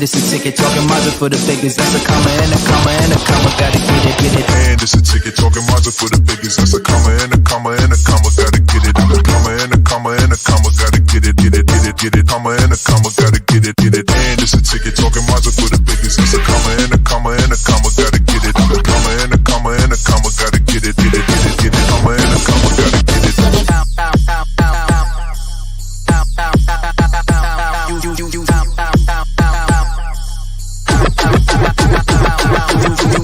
And it's a ticket talking Mazda for the biggest. That's a comma and a comma and a comma. Gotta get it, get it. And it's a ticket talking Mazda for the biggest. That's a comma and a comma and a comma. Gotta get it. A comma and a comma and a comma. Gotta get it, get it, get it, get it. Comma and a comma. Gotta get it, get it. And it's a ticket talking Mazda for the biggest. That's a comma and a comma and a comma. Gotta get it. A comma and a comma and a comma. Gotta get it, get it, get it, get it. Comma and a comma. Gotta get it.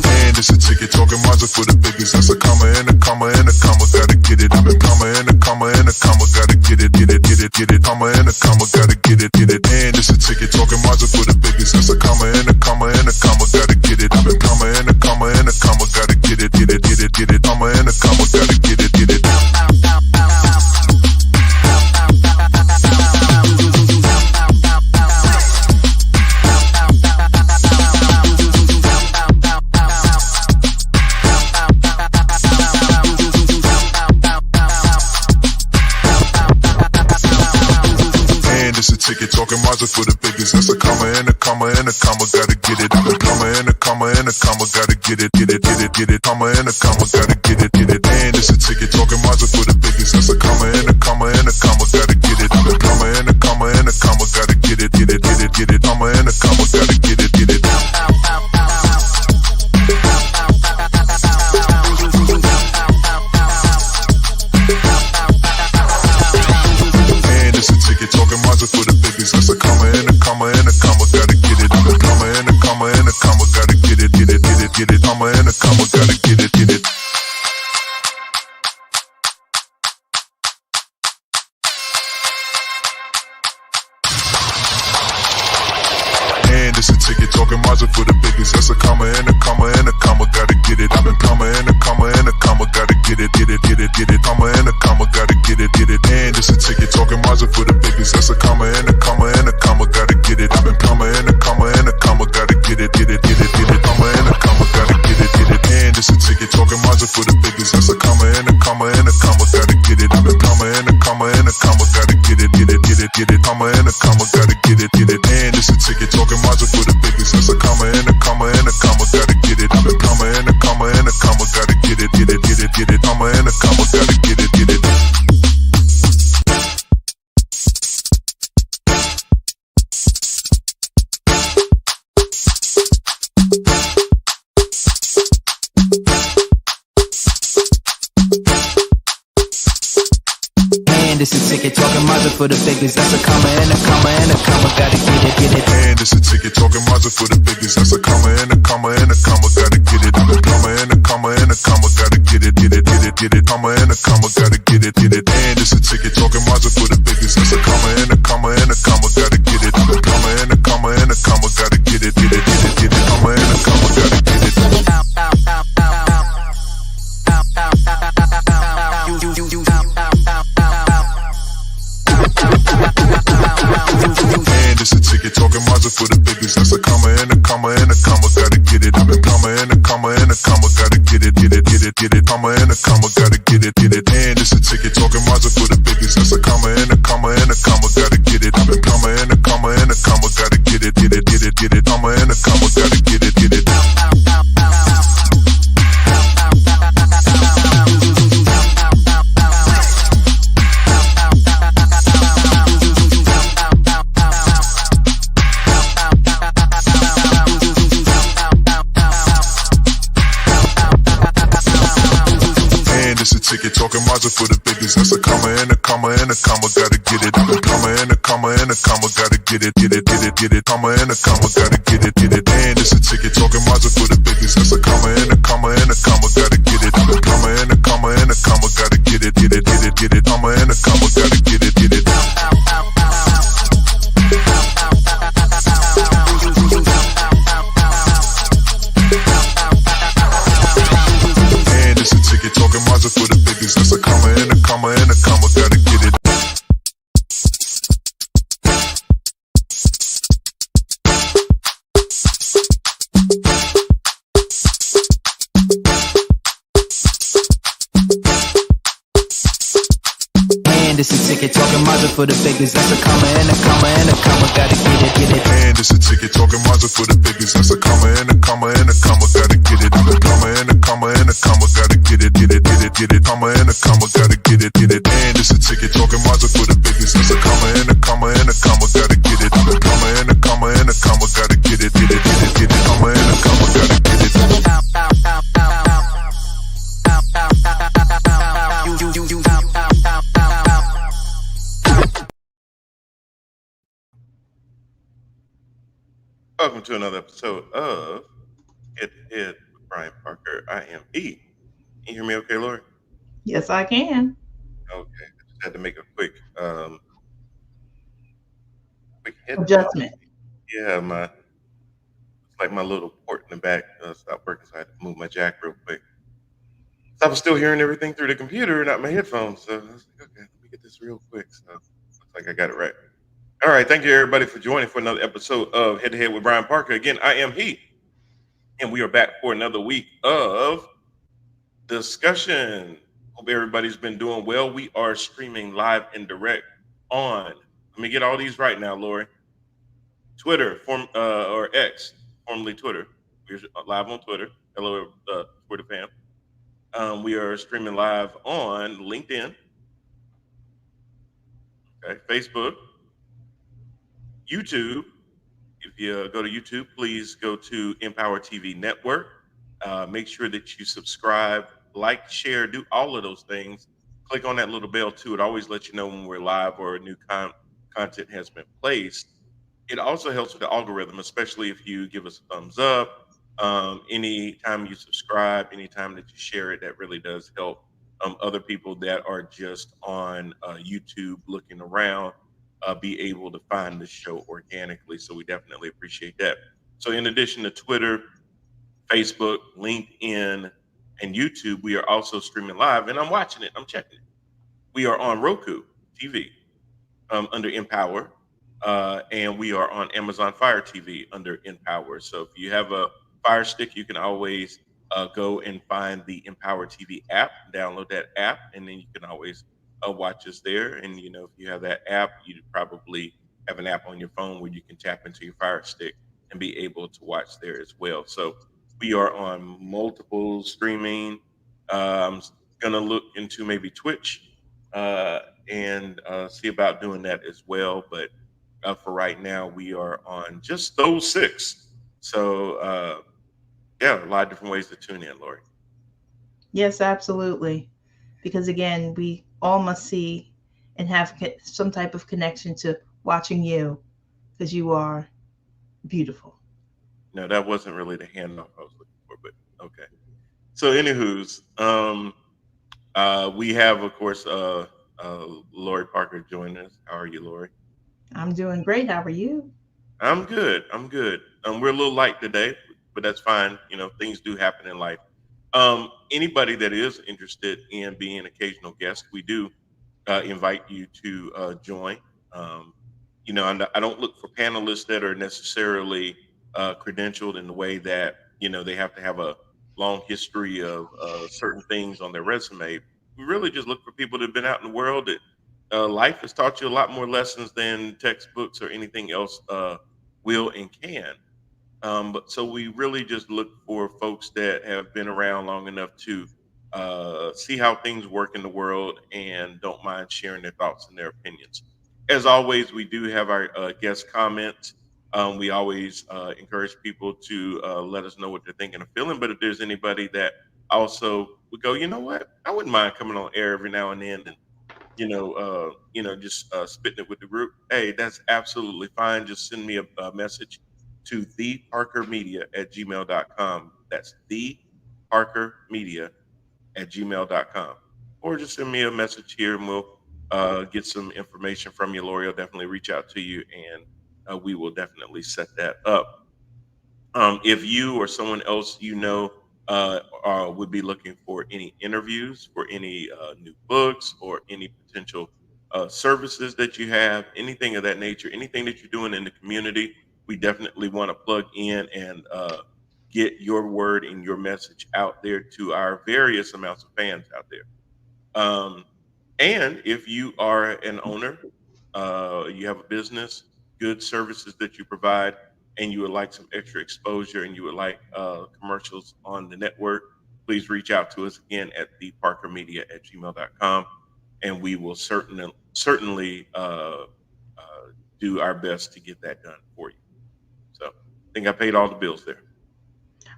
And it's a ticket talking Mazda for the biggest. That's a comma and a comma and a comma. Gotta get it. A comma and a comma and a comma. Gotta get it, get it, get it, get it. Comma and a comma. Gotta get it, get it. And it's a ticket talking Mazda for the biggest. That's a comma and a comma and a comma. Gotta get it. A comma and a comma and a comma. Gotta get it, get it, get it, get it. Comma and a comma. Gotta get it, get it. Ticket talking Mazda for the biggest. That's a comma and a comma and a comma. Gotta get it. A comma and a comma and a comma. Gotta get it, get it, get it, get it. Comma and a comma. Gotta get it, get it. And it's a ticket talking Mazda for the biggest. That's a comma and a comma and a comma. Gotta get it. A comma and a comma and a comma. Gotta get it, get it, get it, get it. Comma and a comma. Gotta get it, get it. It's a ticket talking Mazda for the biggest. That's a comma and a comma and a comma. Gotta get it. A comma and a comma and a comma. Gotta get it, get it, get it, get it. Comma and a comma. Gotta get it, get it. And it's a ticket talking Mazda for the biggest. That's a comma and a comma and a comma. Gotta get it. A comma and a comma and a comma. Gotta get it, get it, get it, get it. Comma and a comma. Gotta get it, get it. And it's a ticket talking Mazda for the biggest. That's a comma and a comma and a comma. Gotta get it. A comma and a comma and a comma. Gotta get it, get it, get it, get it. Comma and a comma. Gotta get it, get it. And it's a ticket talking Mazda for the biggest. That's a comma and a comma and a comma. Gotta get it. A comma and a comma and a comma. Gotta get it, get it, get it, get it. Comma and a comma. Gotta get it, get it. And it's a ticket talking Mazda for the biggest. That's a comma and a comma and a comma. Gotta get it. A comma and a comma and a comma. Gotta get it, get it, get it, get it. Comma and a comma. Gotta get it, get it. And it's a ticket talking Mazda for the biggest. That's a comma and a comma and a comma. Gotta get it, get it. And it's a ticket talking Mazda for the biggest. That's a comma and a comma and a comma. Gotta get it. A comma and a comma and a comma. Gotta get it, get it, get it, get it. Comma and a comma. Gotta get it, get it. And it's a ticket talking Mazda for the biggest. That's a comma and a comma and a comma. Gotta get it. A comma and a comma and a comma. Gotta get it, get it, get it, get it. Comma and a comma. Gotta get it. And it's a ticket talking Mazda for the biggest. That's a comma and a comma and a comma. Gotta get it. A comma and a comma and a comma. Gotta get it, get it, get it, get it. Comma and a comma. Gotta get it, get it. And it's a ticket talking Mazda for the biggest. That's a comma and a comma and a comma. Gotta get it. A comma and a comma and a comma. Gotta get it, get it, get it, get it. Comma and a comma. Gotta get it, get it. Ticket talking Mazda for the biggest. That's a comma and a comma and a comma. Gotta get it. A comma and a comma and a comma. Gotta get it, get it, get it, get it. Comma and a comma. Gotta get it, get it. And it's a ticket talking Mazda for the biggest. That's a comma and a comma and a comma. Gotta get it. A comma and a comma and a comma. Gotta get it, get it, get it, get it. Comma and a comma. Gotta get it, get it. And it's a ticket talking Mazda for the biggest. That's a comma and a comma and a comma. Gotta get it. And it's a ticket talking Mazda for the biggest. That's a comma and a comma and a comma. Gotta get it, get it. And it's a ticket talking Mazda for the biggest. That's a comma and a comma and a comma. Gotta get it. A comma and a comma and a comma. Gotta get it, get it, get it, get it. Comma and a comma. Gotta get it, get it. And it's a ticket talking Mazda for the biggest. That's a comma and a comma and a comma. Gotta get it. A comma and a comma and a comma. Gotta get it, get it, get it, get it. Comma and a comma. Gotta get it. Welcome to another episode of Head to Head with Brian Parker. I am E. Can you hear me okay, Lori? Yes, I can. Okay. I just had to make a quick head Adjustment. Yeah, it's like my little port in the back stopped working, so I had to move my jack real quick. So I was still hearing everything through the computer, not my headphones. So I was like, okay, let me get this real quick. So looks like I got it right. All right, thank you everybody for joining for another episode of Head to Head with Brian Parker. Again, I am he, and we are back for another week of discussion. Hope everybody's been doing well. We are streaming live and direct on, let me get all these right now, Lori. Twitter, or X, formerly Twitter. We're live on Twitter. Hello, Twitter fam. We are streaming live on LinkedIn, okay, Facebook, YouTube. If you go to YouTube, please go to Empower TV Network. Make sure that you subscribe, like, share, do all of those things. Click on that little bell too. It always lets you know when we're live or a new content has been placed. It also helps with the algorithm, especially if you give us a thumbs up. Anytime you subscribe, anytime that you share it, that really does help other people that are just on YouTube looking around be able to find the show organically. So we definitely appreciate that. So in addition to Twitter, Facebook, LinkedIn, and YouTube, we are also streaming live, and I'm watching it. I'm checking it. We are on Roku TV under Empower, and we are on Amazon Fire TV under Empower. So if you have a Fire Stick, you can always go and find the Empower TV app, download that app, and then you can always watch us there. And you know, if you have that app, you probably have an app on your phone where you can tap into your Fire Stick and be able to watch there as well. So we are on multiple streaming. I'm gonna look into maybe Twitch and see about doing that as well. But for right now, we are on just those 6. So yeah, a lot of different ways to tune in, Lori. Yes, absolutely. Because again, we all must see and have some type of connection to watching you because you are beautiful. No, that wasn't really the handoff I was looking for, but okay. So, anywho's, we have, of course, Lori Parker joining us. How are you, Lori? I'm doing great. How are you? I'm good. I'm good. We're a little light today, but that's fine. You know, things do happen in life. Anybody that is interested in being an occasional guest, we do invite you to join. You know, I don't look for panelists that are necessarily credentialed in the way that, you know, they have to have a long history of certain things on their resume. We really just look for people that have been out in the world that life has taught you a lot more lessons than textbooks or anything else will and can. But so we really just look for folks that have been around long enough to see how things work in the world and don't mind sharing their thoughts and their opinions. As always, we do have our guest comments. We always encourage people to let us know what they're thinking or feeling. But if there's anybody that also would go, you know what, I wouldn't mind coming on air every now and then and just spitting it with the group. Hey, that's absolutely fine. Just send me a message to theparkermedia@gmail.com. That's theparkermedia@gmail.com. Or just send me a message here and we'll get some information from you. Lori will definitely reach out to you and we will definitely set that up. If you or someone else you know would be looking for any interviews for any new books or any potential services that you have, anything of that nature, anything that you're doing in the community, we definitely want to plug in and get your word and your message out there to our various amounts of fans out there. And if you are an owner, you have a business, good services that you provide, and you would like some extra exposure and you would like commercials on the network, please reach out to us again at theparkermedia@gmail.com, and we will certainly do our best to get that done for you. So I think I paid all the bills there.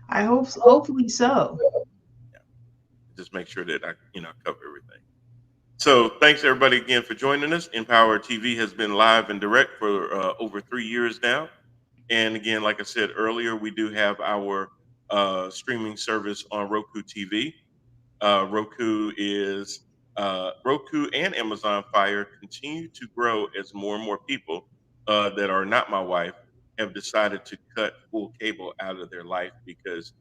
I hope, hopefully so. Yeah. Just make sure that I cover everything. So thanks everybody again for joining us. Empower TV has been live and direct for over 3 years now. And again, like I said earlier, we do have our streaming service on Roku TV. Roku and Amazon Fire continue to grow as more and more people that are not my wife have decided to cut full cable out of their life because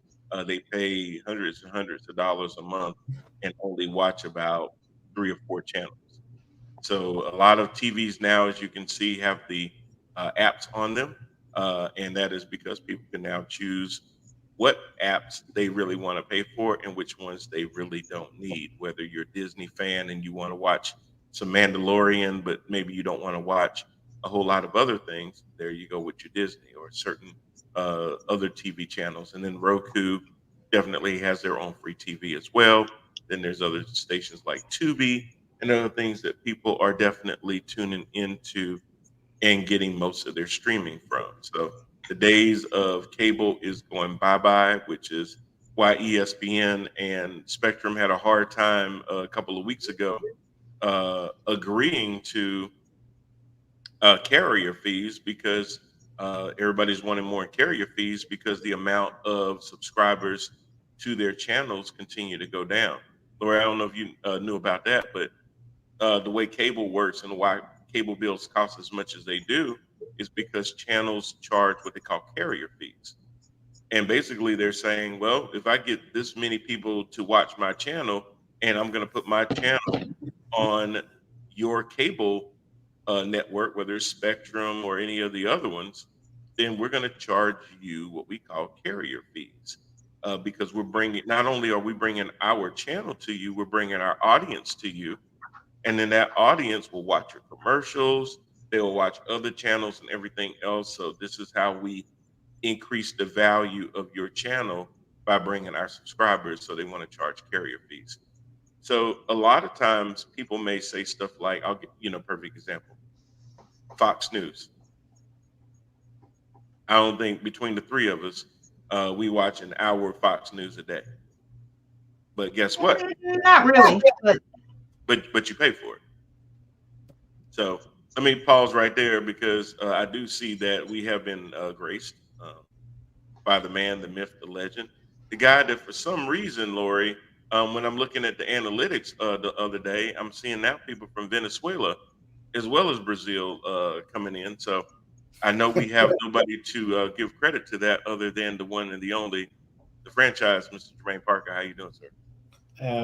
they pay hundreds and hundreds of dollars a month and only watch about 3 or 4 channels. So a lot of TVs now, as you can see, have the apps on them, and that is because people can now choose what apps they really want to pay for and which ones they really don't need. Whether you're a Disney fan and you want to watch some Mandalorian, but maybe you don't want to watch a whole lot of other things, there you go with your Disney or certain other TV channels. And then Roku definitely has their own free TV as well. Then there's other stations like Tubi and other things that people are definitely tuning into and getting most of their streaming from. So the days of cable is going bye-bye, which is why ESPN and Spectrum had a hard time a couple of weeks ago agreeing to carrier fees because everybody's wanting more carrier fees because the amount of subscribers to their channels continue to go down. Laura, I don't know if you knew about that, but the way cable works and why cable bills cost as much as they do is because channels charge what they call carrier fees. And basically they're saying, well, if I get this many people to watch my channel and I'm going to put my channel on your cable network, whether it's Spectrum or any of the other ones, then we're going to charge you what we call carrier fees. Because not only are we bringing our channel to you, we're bringing our audience to you. And then that audience will watch your commercials, they will watch other channels and everything else. So this is how we increase the value of your channel by bringing our subscribers. So they want to charge carrier fees. So a lot of times people may say stuff like, I'll give perfect example, Fox News. I don't think between the three of us, we watch an hour of Fox News a day. But guess what? Not really, but you pay for it. So let me pause right there because I do see that we have been graced by the man, the myth, the legend, the guy that for some reason, Lori, when I'm looking at the analytics the other day, I'm seeing now people from Venezuela as well as Brazil coming in. So I know we have nobody to give credit to that other than the one and the only, the franchise, Mr. Jermaine Parker. How you doing, sir?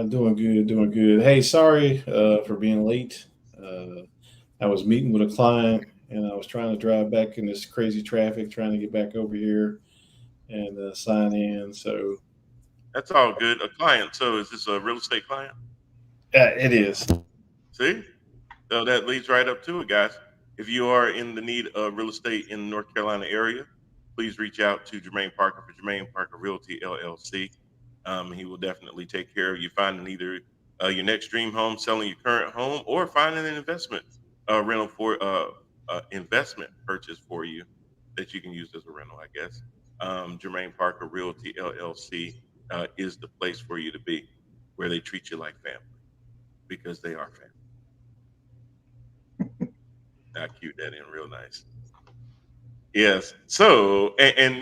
Doing good, doing good. Hey, sorry for being late. I was meeting with a client, and I was trying to drive back in this crazy traffic, trying to get back over here and sign in. So That's all good. A client. So is this a real estate client? it is. See? So that leads right up to it, guys. If you are in the need of real estate in the North Carolina area, please reach out to Jermaine Parker for Jermaine Parker Realty LLC. He will definitely take care of you finding either your next dream home, selling your current home, or finding an investment rental for investment purchase for you that you can use as a rental, I guess. Jermaine Parker Realty LLC is the place for you to be, where they treat you like family because they are family. I cued that in real nice. Yes. So, and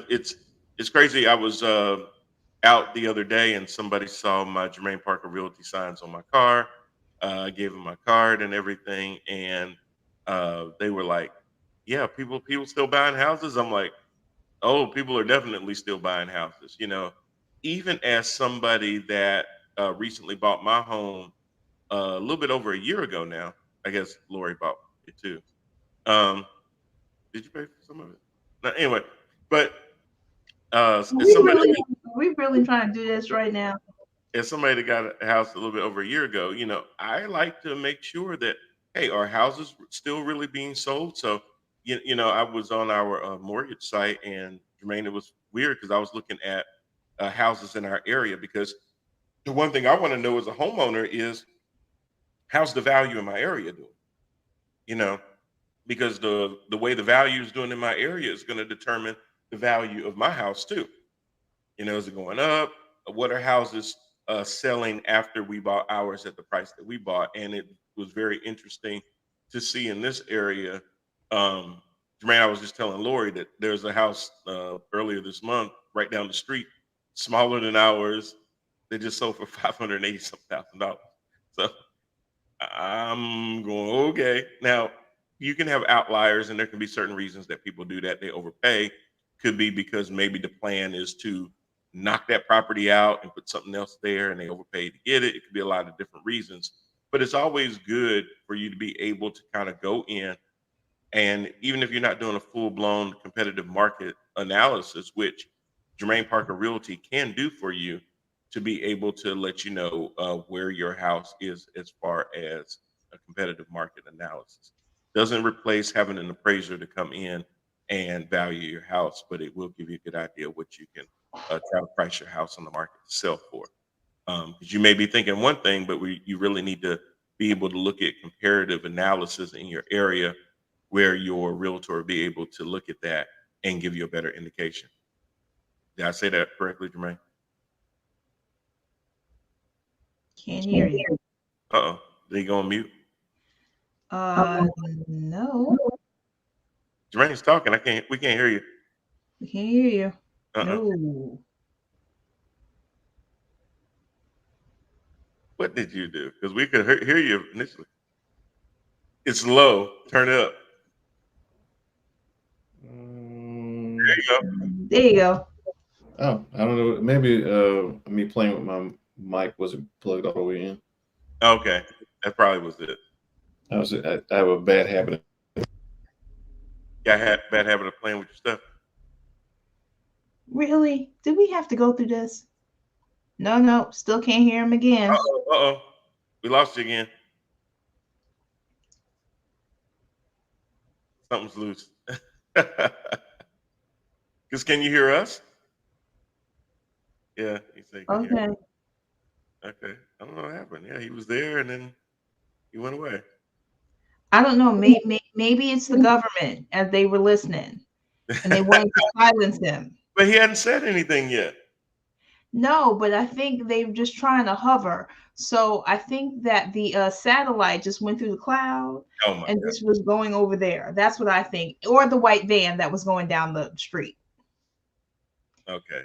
it's crazy. I was out the other day and somebody saw my Jermaine Parker Realty signs on my car. I gave them my card and everything, and they were like, "Yeah, people still buying houses." I'm like, "Oh, people are definitely still buying houses." Even as somebody that recently bought my home a little bit over a year ago now. I guess Lori bought it too. Did you pay for some of it? No, anyway, but we really trying to do this right now. as somebody that got a house a little bit over a year ago, I like to make sure that, hey, are houses still really being sold? So, I was on our mortgage site, and Jermaine, it was weird because I was looking at houses in our area, because the one thing I want to know as a homeowner is, how's the value in my area doing? You know, because the way the value is doing in my area is going to determine the value of my house too. Is it going up? What are houses selling after we bought ours at the price that we bought? And it was very interesting to see in this area. Um, Jermaine, I was just telling Lori that there's a house earlier this month right down the street, smaller than ours. They just sold for $580,000. So I'm going, okay. Now, you can have outliers, and there can be certain reasons that people do that. They overpay. Could be because maybe the plan is to knock that property out and put something else there, and they overpay to get it. It could be a lot of different reasons. But it's always good for you to be able to kind of go in, and even if you're not doing a full-blown competitive market analysis, which Jermaine Parker Realty can do for you, to be able to let you know where your house is as far as a competitive market analysis. Doesn't replace having an appraiser to come in and value your house, but it will give you a good idea of what you can try to price your house on the market to sell for. Because you may be thinking one thing, but you really need to be able to look at comparative analysis in your area, where your realtor will be able to look at that and give you a better indication. Did I say that correctly, Jermaine? Can't hear you. Uh-oh. Did he go on mute? No, Jermaine's talking. We can't hear you. we can't hear you. Uh-uh. No. What did you do? Because we could hear you initially. It's low. Turn it up. There you go. There you go. Oh, I don't know. Maybe me playing with my mic wasn't plugged all the way in. Okay. That probably was it. I have a bad habit. Yeah, I had bad habit of playing with your stuff. Really? Did we have to go through this? No, still can't hear him again. Uh-oh. We lost you again. Something's loose. Because can you hear us? Yeah, he said. Okay. Okay. I don't know what happened. Yeah, he was there and then he went away. I don't know. Maybe it's the government, as they were listening and they wanted to silence him. But he hadn't said anything yet. No, but I think they're just trying to hover. So I think that the satellite just went through the cloud and God. this was going over there. That's what I think. Or the white van that was going down the street. Okay.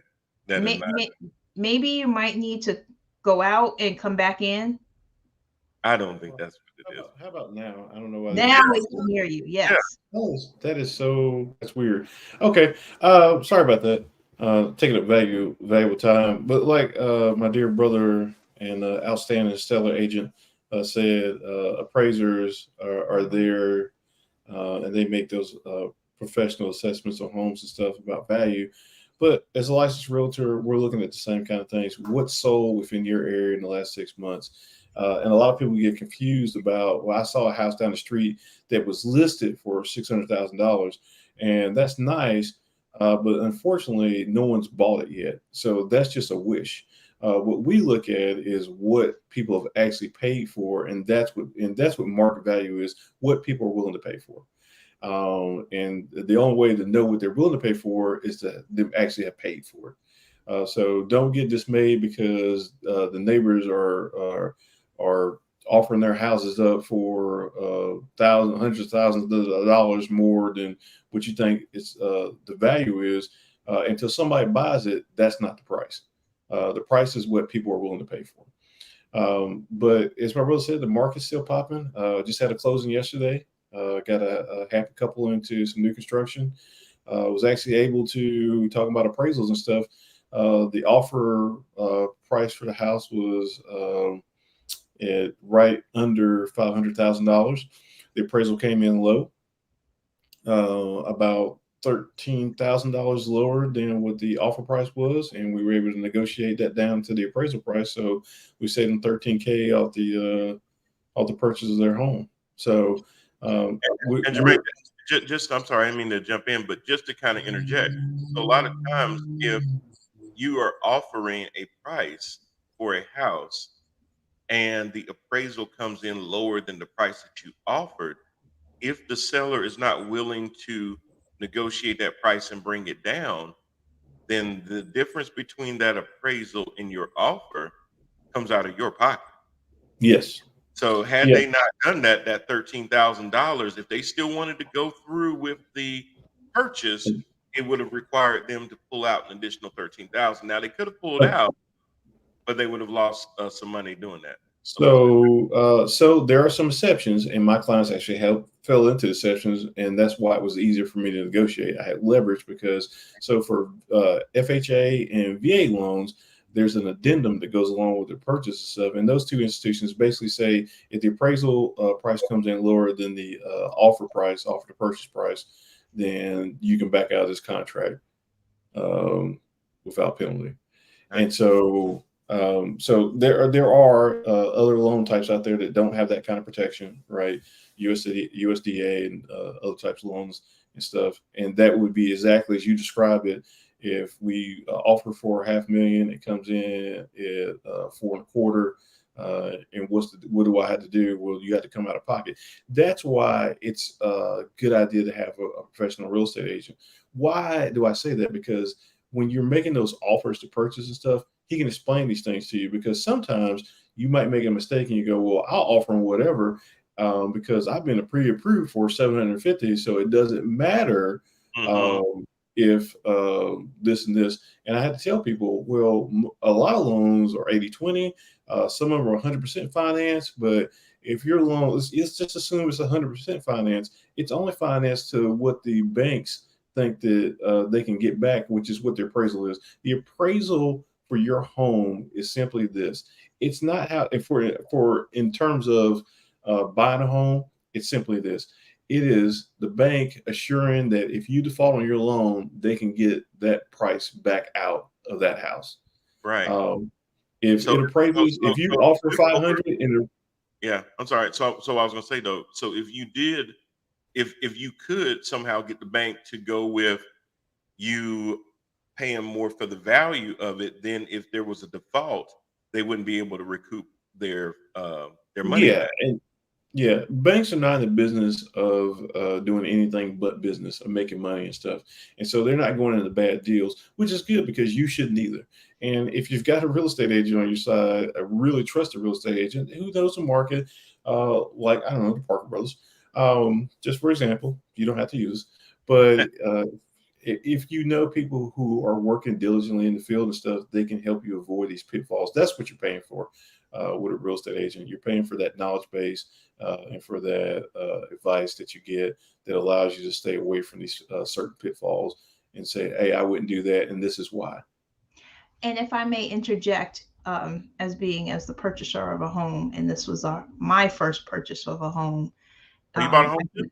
Maybe you might need to go out and come back in. I don't think that's what it is. How about now? I don't know why. Now we can hear you. Yes. Yeah. That's weird. Okay. Sorry about that. Taking up valuable time. But like my dear brother and outstanding stellar agent said, appraisers are there and they make those professional assessments on homes and stuff about value. But as a licensed realtor, we're looking at the same kind of things. What's sold within your area in the last 6 months? And a lot of people get confused about, well, I saw a house down the street that was listed for $600,000, and that's nice, but unfortunately, no one's bought it yet. So that's just a wish. What we look at is what people have actually paid for, and that's what market value is. What people are willing to pay for. And the only way to know what they're willing to pay for is to them actually have paid for it. So don't get dismayed because the neighbors are offering their houses up for hundreds of thousands of dollars more than what you think the value is. Until somebody buys it, that's not the price. The price is what people are willing to pay for. But as my brother said, the market's still popping. Just had a closing yesterday. Got a happy couple into some new construction. Was actually able to talk about appraisals and stuff. The offer price for the house was at right under $500,000. The appraisal came in low, about $13,000 lower than what the offer price was, and we were able to negotiate that down to the appraisal price. So we saved them $13K off the purchase of their home. So And Jermaine, just I'm sorry, I didn't mean to jump in, but just to kind of interject. So a lot of times, if you are offering a price for a house and the appraisal comes in lower than the price that you offered, if the seller is not willing to negotiate that price and bring it down, then the difference between that appraisal and your offer comes out of your pocket. yes, So had yeah, they not done that $13,000, if they still wanted to go through with the purchase, it would have required them to pull out an additional 13,000. Now they could have pulled out, but they would have lost some money doing that. so there are some exceptions, and my clients actually fell into exceptions, and that's why it was easier for me to negotiate. I had leverage because for FHA and VA loans, there's an addendum that goes along with the purchase and stuff, and those two institutions basically say if the appraisal price comes in lower than the offer to purchase price, then you can back out of this contract without penalty. Right. And so there are other loan types out there that don't have that kind of protection, right? USDA and other types of loans and stuff, and that would be exactly as you describe it. If we offer for $500,000, it comes in at 4.25. And what do I have to do? Well, you have to come out of pocket. That's why it's a good idea to have a professional real estate agent. Why do I say that? Because when you're making those offers to purchase and stuff, he can explain these things to you, because sometimes you might make a mistake and you go, well, I'll offer him whatever because I've been pre-approved for $750, so it doesn't matter if this and this. And I had to tell people, well, a lot of loans are 80-20. Some of them are 100% finance, but if your loan it's just assume it's 100% finance, it's only financed to what the banks think that they can get back, which is what the appraisal is. The appraisal for your home is simply this. It's not how for in terms of buying a home, it's simply this. It is the bank assuring that if you default on your loan, they can get that price back out of that house. Right. If it appraises, if you offer 500 yeah, I'm sorry. So I was gonna say though, so if you could somehow get the bank to go with you paying more for the value of it, then if there was a default, they wouldn't be able to recoup their money back. Yeah, banks are not in the business of doing anything but business, of making money and stuff. And so they're not going into bad deals, which is good because you shouldn't either. And if you've got a real estate agent on your side, a really trusted real estate agent who knows the market, like, I don't know, the Parker Brothers, just for example, you don't have to use, but if you know people who are working diligently in the field and stuff, they can help you avoid these pitfalls. That's what you're paying for with a real estate agent. You're paying for that knowledge base and for that advice that you get that allows you to stay away from these certain pitfalls and say, hey, I wouldn't do that, and this is why. And if I may interject, as the purchaser of a home, and this was my first purchase of a home. You bought a home too?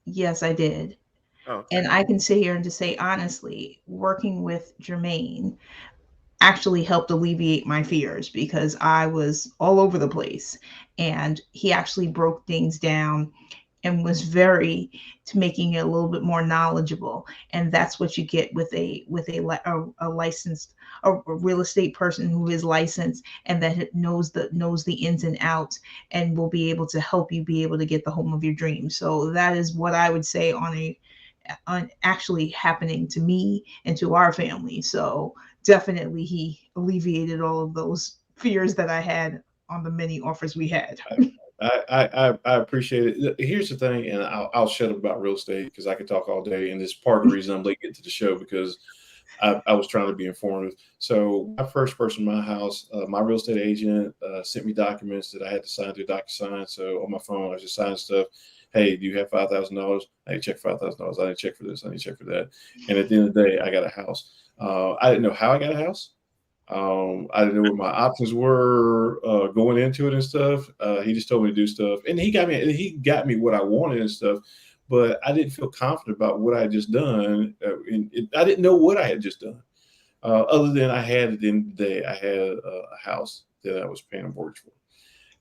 Yes, I did. Oh, okay. And I can sit here and just say, honestly, working with Jermaine actually helped alleviate my fears, because I was all over the place, and he actually broke things down and was to making it a little bit more knowledgeable. And that's what you get with a licensed, a real estate person who is licensed and that knows the ins and outs, and will be able to help you be able to get the home of your dreams. So that is what I would say on actually happening to me and to our family. So definitely he alleviated all of those fears that I had on the many offers we had. I appreciate it. Here's the thing, and I'll shut up about real estate because I could talk all day, and it's part of the reason I'm late getting to the show, because I was trying to be informative. So my first person in my house, my real estate agent sent me documents that I had to sign through DocuSign. So on my phone, I just signed stuff. Hey, do you have $5,000? I need to check $5,000. I need to check for this. I need to check for that. And at the end of the day, I got a house. I didn't know how I got a house. I didn't know what my options were going into it and stuff. He just told me to do stuff, and he got me what I wanted and stuff. but I didn't feel confident about what I had just done. I didn't know what I had just done. Other than I had at the end of the day, I had a house that I was paying a mortgage for.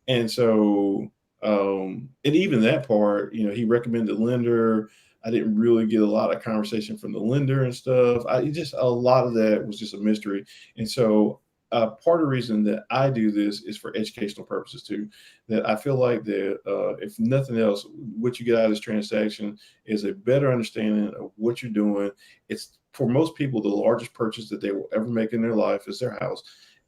And so, and even that part, he recommended lender. I didn't really get a lot of conversation from the lender and stuff. Just a lot of that was just a mystery. And so, part of the reason that I do this is for educational purposes too. That I feel like that if nothing else, what you get out of this transaction is a better understanding of what you're doing. It's for most people the largest purchase that they will ever make in their life is their house,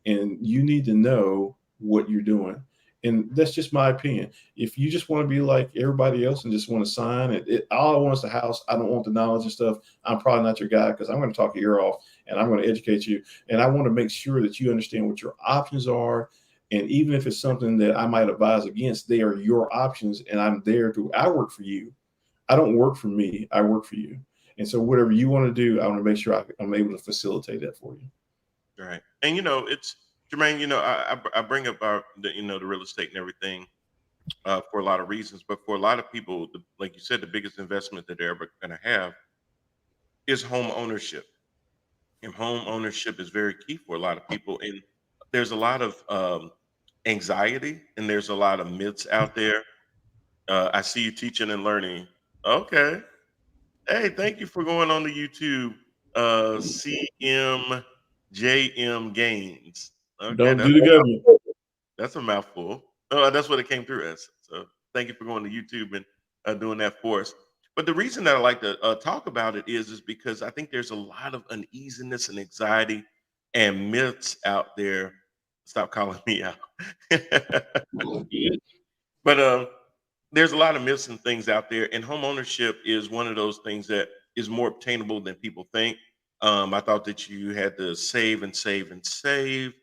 and you need to know what you're doing. And that's just my opinion. If you just want to be like everybody else and just want to sign all I want is the house. I don't want the knowledge and stuff. I'm probably not your guy because I'm going to talk your ear off and I'm going to educate you. And I want to make sure that you understand what your options are. And even if it's something that I might advise against, they are your options. And I work for you. I don't work for me. I work for you. And so whatever you want to do, I want to make sure I'm able to facilitate that for you. Right. And it's Jermaine, I bring up the real estate and everything for a lot of reasons, but for a lot of people, like you said, the biggest investment that they're ever going to have is home ownership. And home ownership is very key for a lot of people. And there's a lot of anxiety and there's a lot of myths out there. I see you teaching and learning. Okay. Hey, thank you for going on the YouTube. CMJM Gains. Okay, Don't do the government. that's a mouthful. Oh, that's what it came through as. So thank you for going to YouTube and doing that for us. But the reason that I like to talk about it is because I think there's a lot of uneasiness and anxiety and myths out there. Stop calling me out. But there's a lot of myths and things out there, and home ownership is one of those things that is more obtainable than people think. I thought that you had to save and save and save,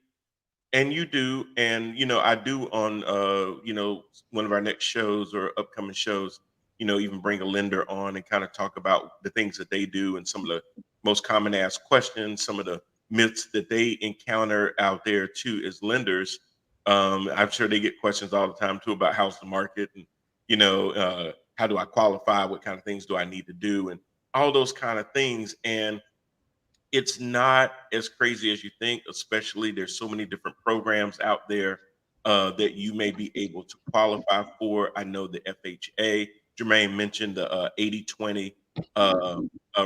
and you do. And I do on one of our next shows or upcoming shows. Even bring a lender on and kind of talk about the things that they do and some of the most common asked questions, some of the myths that they encounter out there too as lenders. I'm sure they get questions all the time too about how's the market and how do I qualify? What kind of things do I need to do? And all those kind of things. And it's not as crazy as you think, especially there's so many different programs out there that you may be able to qualify for. I know the FHA, Jermaine mentioned the 80/20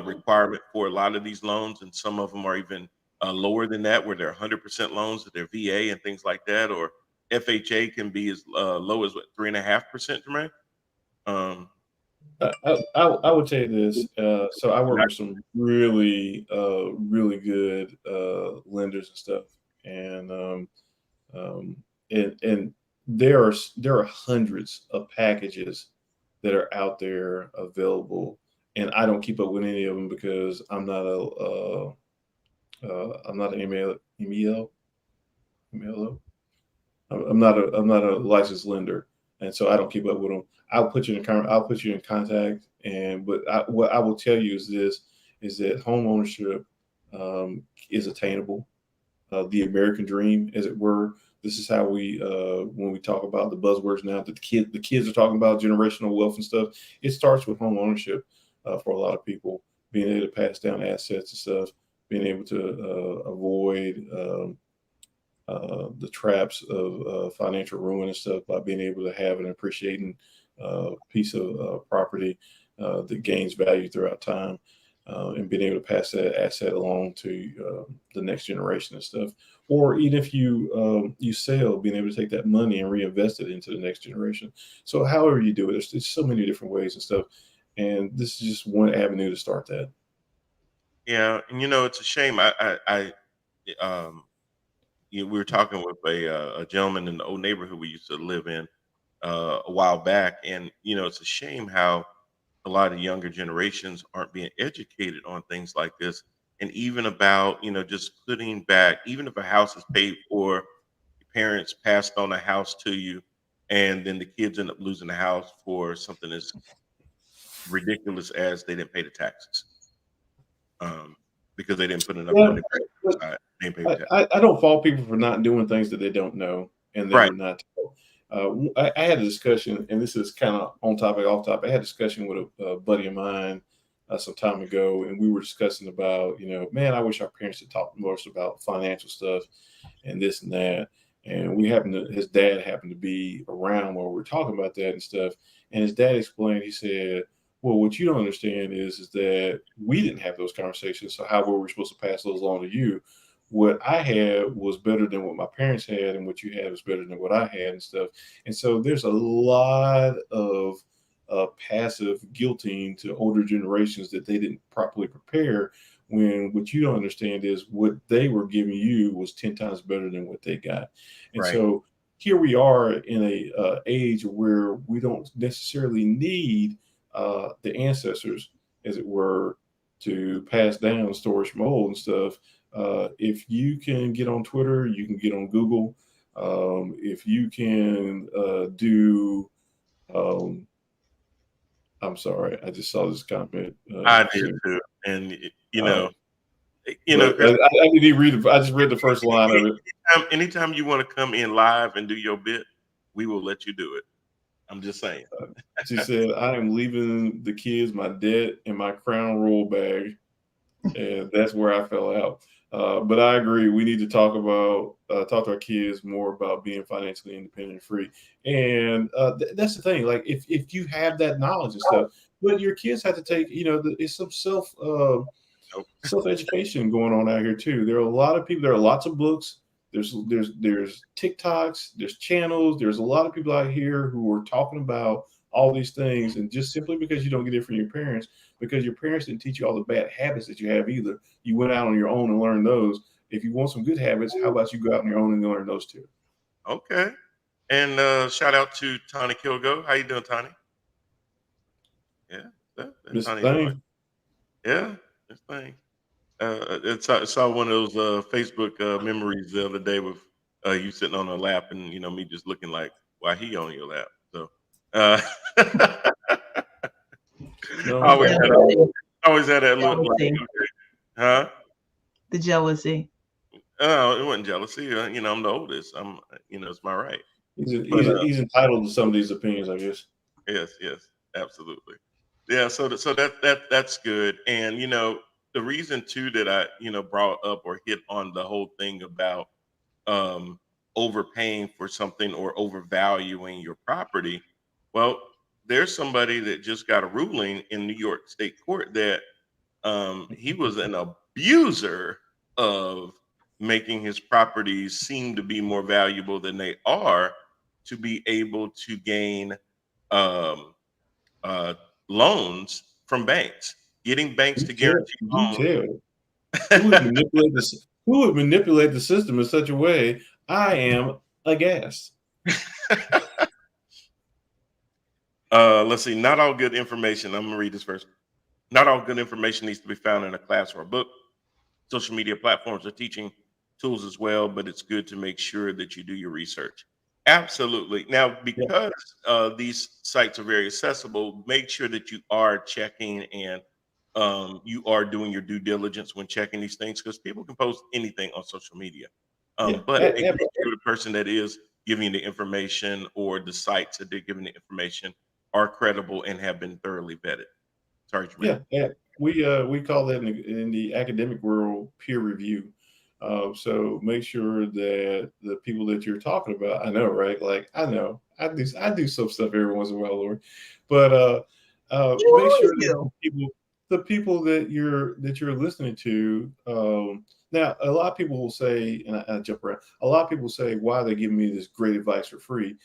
requirement for a lot of these loans, and some of them are even lower than that, where they're 100% loans that they're VA and things like that, or FHA can be as low as 3.5%, Jermaine. I would tell you this. So I work with some really, really good lenders and stuff, and there are hundreds of packages that are out there available, and I don't keep up with any of them because I'm not an MLO. I'm not a licensed lender, and so I don't keep up with them. I'll put you in contact, but what I will tell you is that home ownership is attainable. The American dream, as it were. This is how we when we talk about the buzzwords now that the kids are talking about generational wealth and stuff. It starts with home ownership for a lot of people, being able to pass down assets and stuff, being able to avoid the traps of financial ruin and stuff by being able to have an appreciating piece of property that gains value throughout time, and being able to pass that asset along to the next generation and stuff. Or even if you sell, being able to take that money and reinvest it into the next generation. So however you do it, there's so many different ways and stuff. And this is just one avenue to start that. Yeah, and it's a shame. We were talking with a gentleman in the old neighborhood we used to live in a while back, and it's a shame how a lot of younger generations aren't being educated on things like this, and even about just putting back, even if a house is paid for, your parents passed on a house to you, and then the kids end up losing the house for something as ridiculous as they didn't pay the taxes, because they didn't put enough money aside. I don't fault people for not doing things that they don't know and they Right. were not told. I had a discussion, and this is kind of on topic, off topic. I had a discussion with a buddy of mine some time ago, and we were discussing about, man, I wish our parents had talked more about financial stuff and this and that. And his dad happened to be around while we were talking about that and stuff. And his dad explained, he said, well, what you don't understand is that we didn't have those conversations. So how were we supposed to pass those on to you? What I had was better than what my parents had, and what you had was better than what I had and stuff. And so there's a lot of passive guilting to older generations that they didn't properly prepare, when what you don't understand is what they were giving you was 10 times better than what they got. And Right. so here we are in a age where we don't necessarily need the ancestors, as it were, to pass down stories from old and stuff. If you can get on Twitter, you can get on Google. If you can do, I'm sorry, I just saw this comment. I did too, and you know, but I didn't even read it. I just read the first line of it. anytime you want to come in live and do your bit, we will let you do it. I'm just saying. She said, I am leaving the kids my debt and my Crown Royal bag. And that's where I fell out. But I agree. We need to talk to our kids more about being financially independent and free. And that's the thing. Like, if you have that knowledge and stuff, but your kids have to take, it's some self-education going on out here too. There are a lot of people. There are lots of books. There's TikToks. There's channels. There's a lot of people out here who are talking about all these things, and just simply because you don't get it from your parents, because your parents didn't teach you all the bad habits that you have either. You went out on your own and learned those. If you want some good habits, how about you go out on your own and learn those too? Okay. And shout out to Tawny Kilgo. How you doing, Tawny? Yeah, This Tawny thing. doing. Yeah, this thing. I saw one of those Facebook memories the other day with you sitting on a lap, and me just looking like, why he on your lap? So No, always I'm had sorry. always had that look like, Jealousy. okay, huh? The jealousy. Oh, it wasn't jealousy. I'm the oldest. It's my right. But He's entitled to some of these opinions, I guess. yes, absolutely. Yeah, so that's good. And the reason too that I brought up or hit on the whole thing about overpaying for something or overvaluing your property. Well, there's somebody that just got a ruling in New York State Court that he was an abuser of making his properties seem to be more valuable than they are, to be able to gain loans from banks, getting banks to guarantee loans. Who would manipulate the system in such a way? I am aghast. Let's see. Not all good information. I'm gonna read this first. Not all good information needs to be found in a class or a book. Social media platforms are teaching tools as well, but it's good to make sure that you do your research. Absolutely. Now, because these sites are very accessible, make sure that you are checking and you are doing your due diligence when checking these things, because people can post anything on social media. But make sure the person that is giving you the information or the sites that they're giving the information are credible and have been thoroughly vetted. Sorry, Jermaine. Yeah. We call that in the academic world peer review. So make sure that the people that you're talking about, I know, right? Like, I know I do some stuff every once in a while, Lord, but make sure that the people that you're listening to. Now, a lot of people will say, and I jump around. A lot of people say, "Why are they giving me this great advice for free?"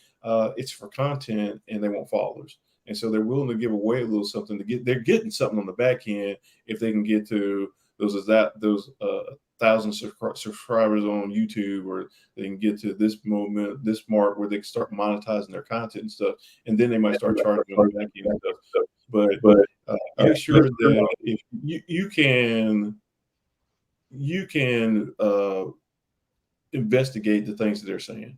It's for content, and they want followers, and so they're willing to give away a little something to get. They're getting something on the back end if they can get to those 1,000 subscribers on YouTube, or they can get to this mark where they can start monetizing their content and stuff, and then they might start charging on the back end and stuff. But make sure that if you can investigate the things that they're saying,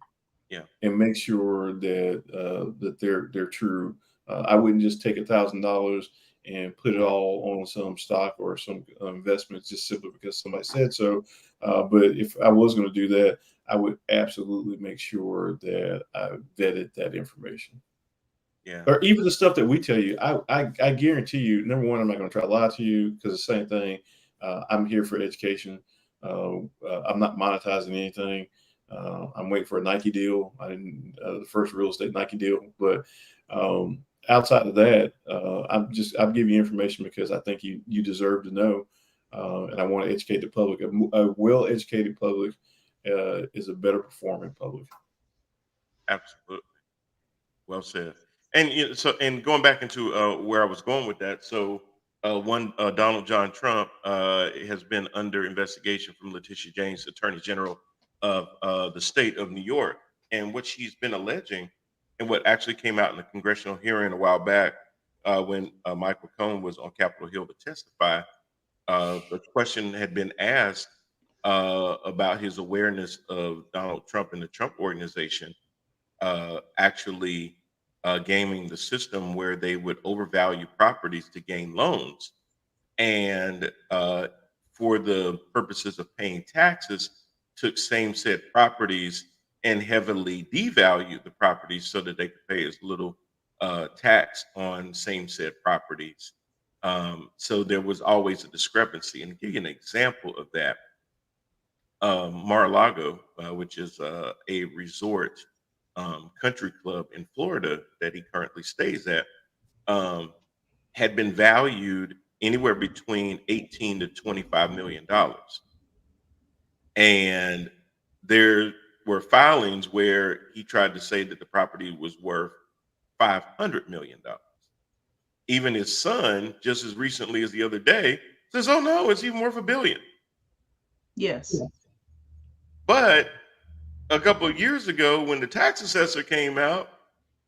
and make sure that they're true. I wouldn't just take $1,000 and put it all on some stock or some investments just simply because somebody said so. But if I was going to do that, I would absolutely make sure that I vetted that information. Yeah. Or even the stuff that we tell you, I guarantee you, number one, I'm not going to try to lie to you because the same thing. I'm here for education. I'm not monetizing anything. I'm waiting for a Nike deal. I didn't the first real estate Nike deal, but outside of that, I'm giving you information because I think you deserve to know, and I want to educate the public. A well educated public is a better performing public. Absolutely. Well said. And and going back into where I was going with that. So Donald John Trump has been under investigation from Letitia James, Attorney General of the state of New York, and what she's been alleging, and what actually came out in a congressional hearing a while back when Michael Cohen was on Capitol Hill to testify. The question had been asked about his awareness of Donald Trump and the Trump Organization actually gaming the system where they would overvalue properties to gain loans. And for the purposes of paying taxes, took same said properties and heavily devalued the properties so that they could pay as little tax on same said properties. So there was always a discrepancy. And to give you an example of that, Mar-a-Lago, which is a resort country club in Florida that he currently stays at, had been valued anywhere between 18 to 25 million dollars. And there were filings where he tried to say that the property was worth $500 million. Even his son, just as recently as the other day, says, "Oh no, it's even worth $1 billion." Yes. But a couple of years ago, when the tax assessor came out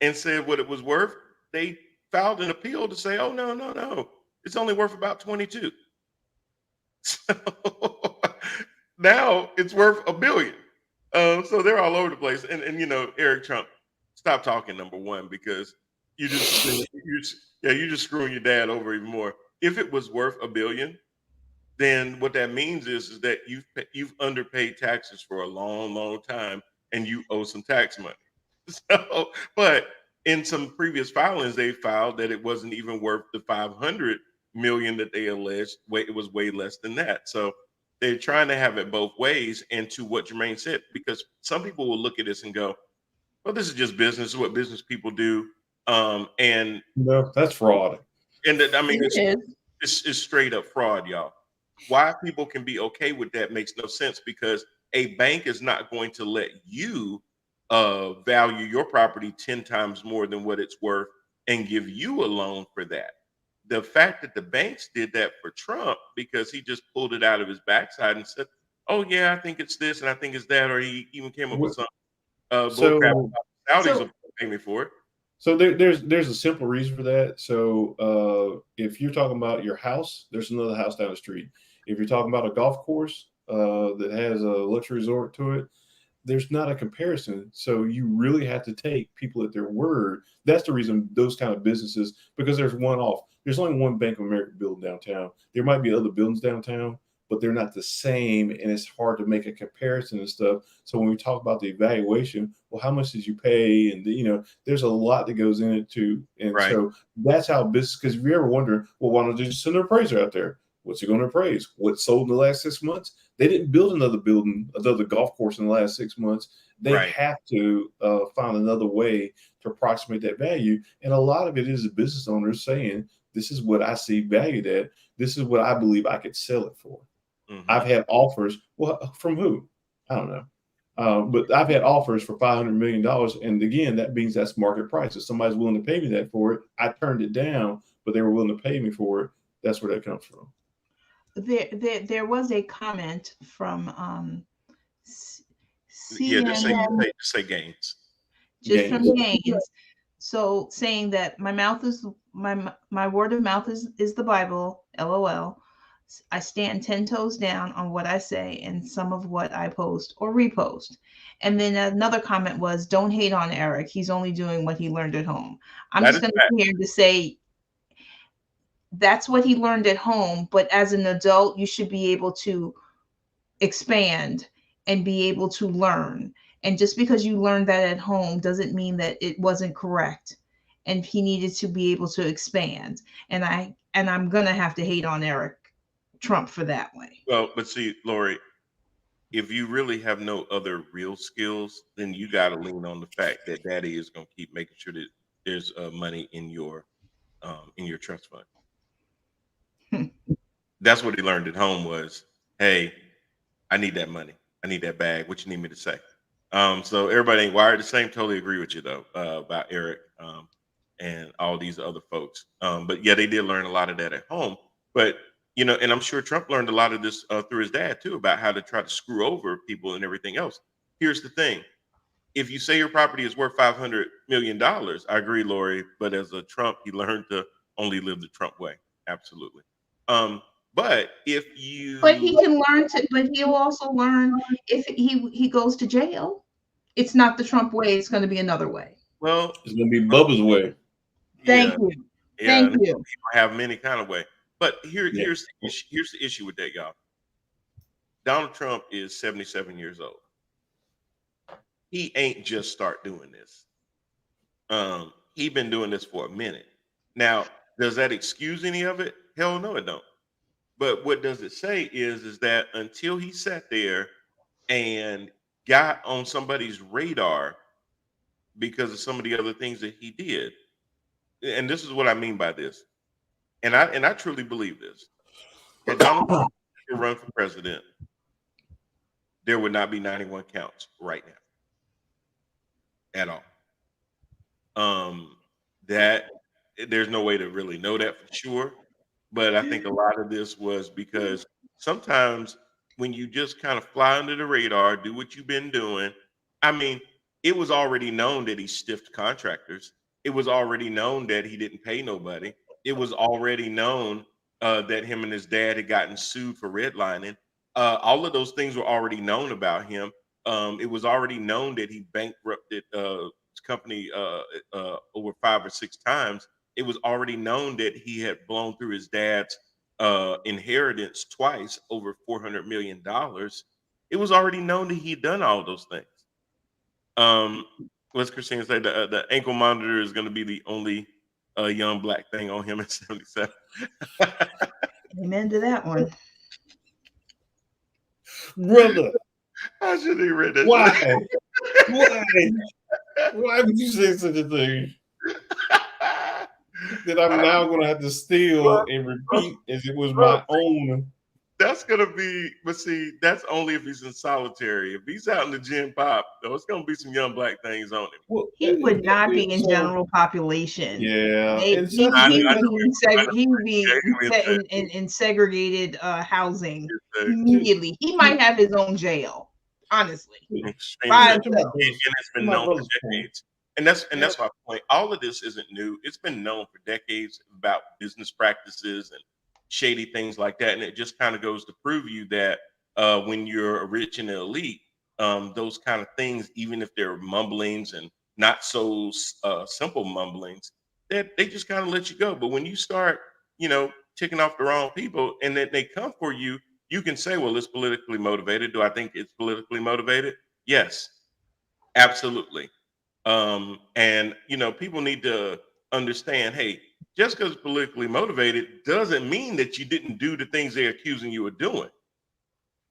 and said what it was worth, they filed an appeal to say, "Oh no, it's only worth about 22." So now it's worth $1 billion. So they're all over the place. And Eric Trump, stop talking, number one, because you're just screwing your dad over even more. If it was worth $1 billion, then what that means is that you've underpaid taxes for a long time, and you owe some tax money. So, but in some previous filings, they filed that it wasn't even worth the 500 million that they alleged. It was way less than that. So they're trying to have it both ways. And to what Jermaine said, because some people will look at this and go, "Well, this is just business. This is what business people do." And No, that's fraud. And I mean, It is. it's straight up fraud, y'all. Why people can be okay with that makes no sense, because a bank is not going to let you value your property 10 times more than what it's worth and give you a loan for that. The fact that the banks did that for Trump, because he just pulled it out of his backside and said, "Oh yeah, I think it's this and I think it's that," or he even came up with some bullcrap about Saudis So- will pay me for it. So there's a simple reason for that. So if you're talking about your house, there's another house down the street. If you're talking about a golf course that has a luxury resort to it, there's not a comparison. So you really have to take people at their word. That's the reason those kind of businesses, because there's one off. There's only one Bank of America building downtown. There might be other buildings downtown, but they're not the same, and it's hard to make a comparison and stuff. So when we talk about the evaluation, well, how much did you pay? And there's a lot that goes in it too. And Right. so that's how business. Because if you ever wonder, well, why don't they just send an appraiser out there? What's it going to appraise? What sold in the last 6 months? They didn't build another golf course in the last 6 months. They Right. have to find another way to approximate that value. And a lot of it is the business owners saying, "This is what I see valued at. This is what I believe I could sell it for." Mhm. I've had offers. Well, from who? I don't know. But I've had offers for $500 million. And again, that means that's market price. If somebody's willing to pay me that for it, I turned it down, but they were willing to pay me for it. That's where that comes from. There was a comment from Yeah, just CNN, say gains. just from Gaines. Gaines. So saying that my mouth is my word of mouth is the Bible. LOL. I stand 10 toes down on what I say and some of what I post or repost. And then another comment was, "Don't hate on Eric. He's only doing what he learned at home." I'm That just is going to here to say that's what he learned at home, but as an adult, you should be able to expand and be able to learn. And just because you learned that at home doesn't mean that it wasn't correct. And he needed to be able to expand. And I'm gonna have to hate on Eric Trump for that way. Well, but see, Lori, if you really have no other real skills, then you got to lean on the fact that Daddy is going to keep making sure that there's money in your trust fund. That's what he learned at home was, hey, I need that money. I need that bag. What you need me to say? So everybody ain't wired the same. Totally agree with you though about Eric and all these other folks. But yeah, they did learn a lot of that at home. But you know, and I'm sure Trump learned a lot of this through his dad too about how to try to screw over people and everything else. Here's the thing: if you say your property is worth $500 million, I agree, Lori. But as a Trump, he learned to only live the Trump way. Absolutely. But if you, But he can learn to. But he'll also learn if he goes to jail. It's not the Trump way. It's going to be another way. well, It's gonna be Bubba's way. Thank yeah, you. yeah, Thank and you. people have many kind of way. But Yeah. here's the issue with that, y'all. Donald Trump is 77 years old. He ain't just start doing this. He been doing this for a minute. Now, does that excuse any of it? Hell no, it don't. But what does it say is that until he sat there and got on somebody's radar because of some of the other things that he did, and this is what I mean by this, and I truly believe this. If Donald Trump could run for president, there would not be 91 counts right now at all. That there's no way to really know that for sure. But I think a lot of this was because sometimes when you just kind of fly under the radar, do what you've been doing. I mean, it was already known that he stiffed contractors. It was already known that he didn't pay nobody. It was already known that him and his dad had gotten sued for redlining. All of those things were already known about him. It was already known that he bankrupted his company over 5 or 6 times. It was already known that he had blown through his dad's inheritance twice, over $400 million. It was already known that he'd done all those things. What's Christina say? The ankle monitor is going to be the only young black thing on him at 77. Amen to that one. Brother, I should have read that. why? Why would you say such a thing? That I'm now going to have to steal and repeat as it was my own. That's gonna be, but see, that's only if he's in solitary. If he's out in the gym pop, though, it's gonna be some young black things on him. Well, He would not be in so- general population. Yeah, He it's would just- be in segregated housing immediately. He might have his own jail, honestly. Right. And it's been known for decades. And that's my point. All of this isn't new. It's been known for decades about business practices and shady things like that. And it just kind of goes to prove you that when you're rich and elite, those kind of things, even if they're mumblings and not so simple mumblings, that they just kind of let you go. But when you start, ticking off the wrong people and then they come for you, you can say, well, it's politically motivated. Do I think it's politically motivated? Yes, absolutely. And people need to understand, hey, just because it's politically motivated doesn't mean that you didn't do the things they're accusing you of doing.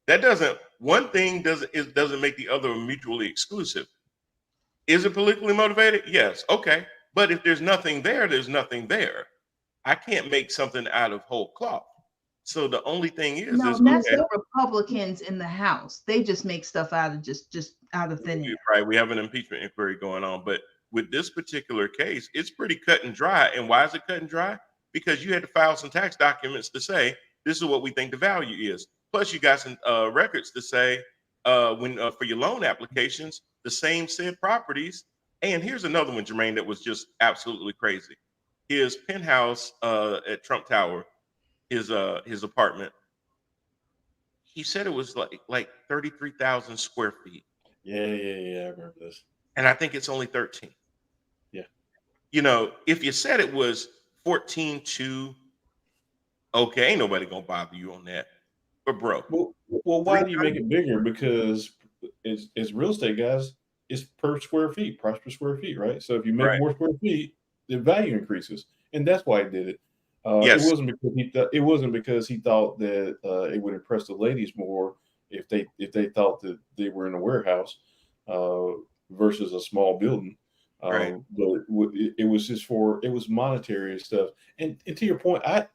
That one thing doesn't make the other mutually exclusive. Is it politically motivated? Yes. Okay. But if there's nothing there, there's nothing there. I can't make something out of whole cloth. So the only thing is That's the Republicans in the House. They just make stuff out of just out of thin air. Right. We have an impeachment inquiry going on, but with this particular case, it's pretty cut and dry. And why is it cut and dry? Because you had to file some tax documents to say this is what we think the value is. Plus, you got some records to say for your loan applications, the same said properties. And here's another one, Jermaine, that was just absolutely crazy. His penthouse at Trump Tower, his apartment. He said it was like 33,000 square feet. Yeah. I remember this. And I think it's only 13. Yeah. If you said it was 14.2, okay, ain't nobody gonna bother you on that. But bro, Well, why do you make it bigger? Because as real estate guys, it's per square feet, price per square feet, right? So if you make Right. more square feet, the value increases, and that's why he did it. It Yes. wasn't because it wasn't because he thought that it would impress the ladies more if they thought that they were in a warehouse uh, versus a small building. Right. But it was just it was monetary stuff. And to your point, I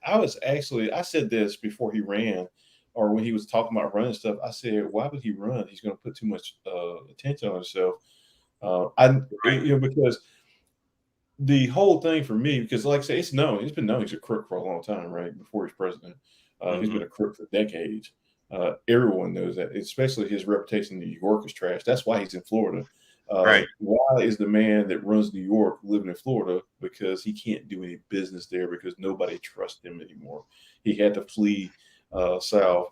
said this before he ran, or when he was talking about running stuff. I said, why would he run? He's going to put too much attention on himself. Because the whole thing for me, because like I say, it's been known he's a crook for a long time, right? Before he's president, he's Mhm. been a crook for decades. Everyone knows that, especially his reputation in New York is trash. That's why he's in Florida. Right. Why is the man that runs New York living in Florida? Because he can't do any business there because nobody trusts him anymore. He had to flee south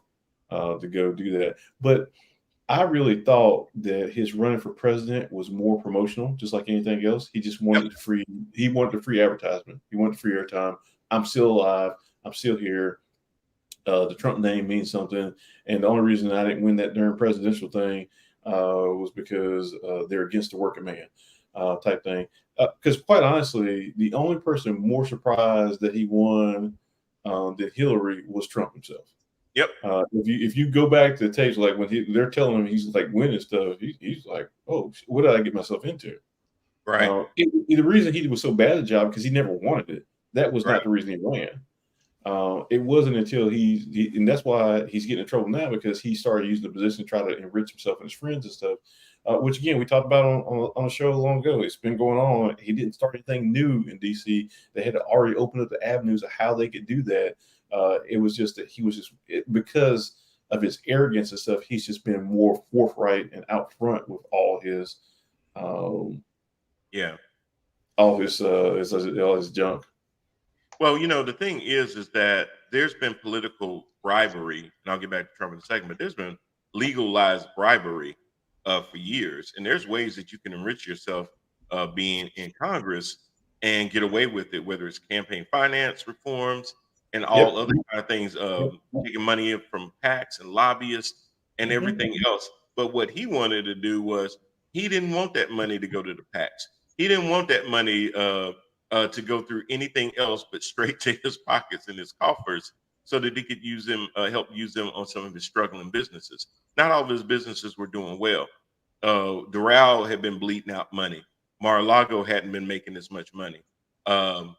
to go do that. But I really thought that his running for president was more promotional, just like anything else. He just wanted he wanted the free advertisement. He wanted free airtime. I'm still alive. I'm still here. The Trump name means something. And the only reason I didn't win that darn presidential thing was because they're against the working man type thing. Because quite honestly, the only person more surprised that he won than Hillary was Trump himself. Yep. If you go back to the tapes, like when they're telling him he's like winning stuff, he's like, oh, what did I get myself into? Right. The reason he was so bad at the job because he never wanted it. That was Right. not the reason he ran. It wasn't until and that's why he's getting in trouble now, because he started using the position to try to enrich himself and his friends and stuff. Which again, we talked about on a show long ago. It's been going on. He didn't start anything new in DC. They had to already open up the avenues of how they could do that. It was just that he was because of his arrogance and stuff. He's just been more forthright and out front with all his Yeah. all his junk. Well, the thing is that there's been political bribery, and I'll get back to Trump in a second, but there's been legalized bribery for years. And there's ways that you can enrich yourself being in Congress and get away with it, whether it's campaign finance reforms and all other kind of things, taking money from PACs and lobbyists and everything else. But what he wanted to do was he didn't want that money to go to the PACs. He didn't want that money to go through anything else but straight to his pockets and his coffers, so that he could use them, help use them on some of his struggling businesses. Not all of his businesses were doing well. Doral had been bleeding out money. Mar-a-Lago hadn't been making as much money. The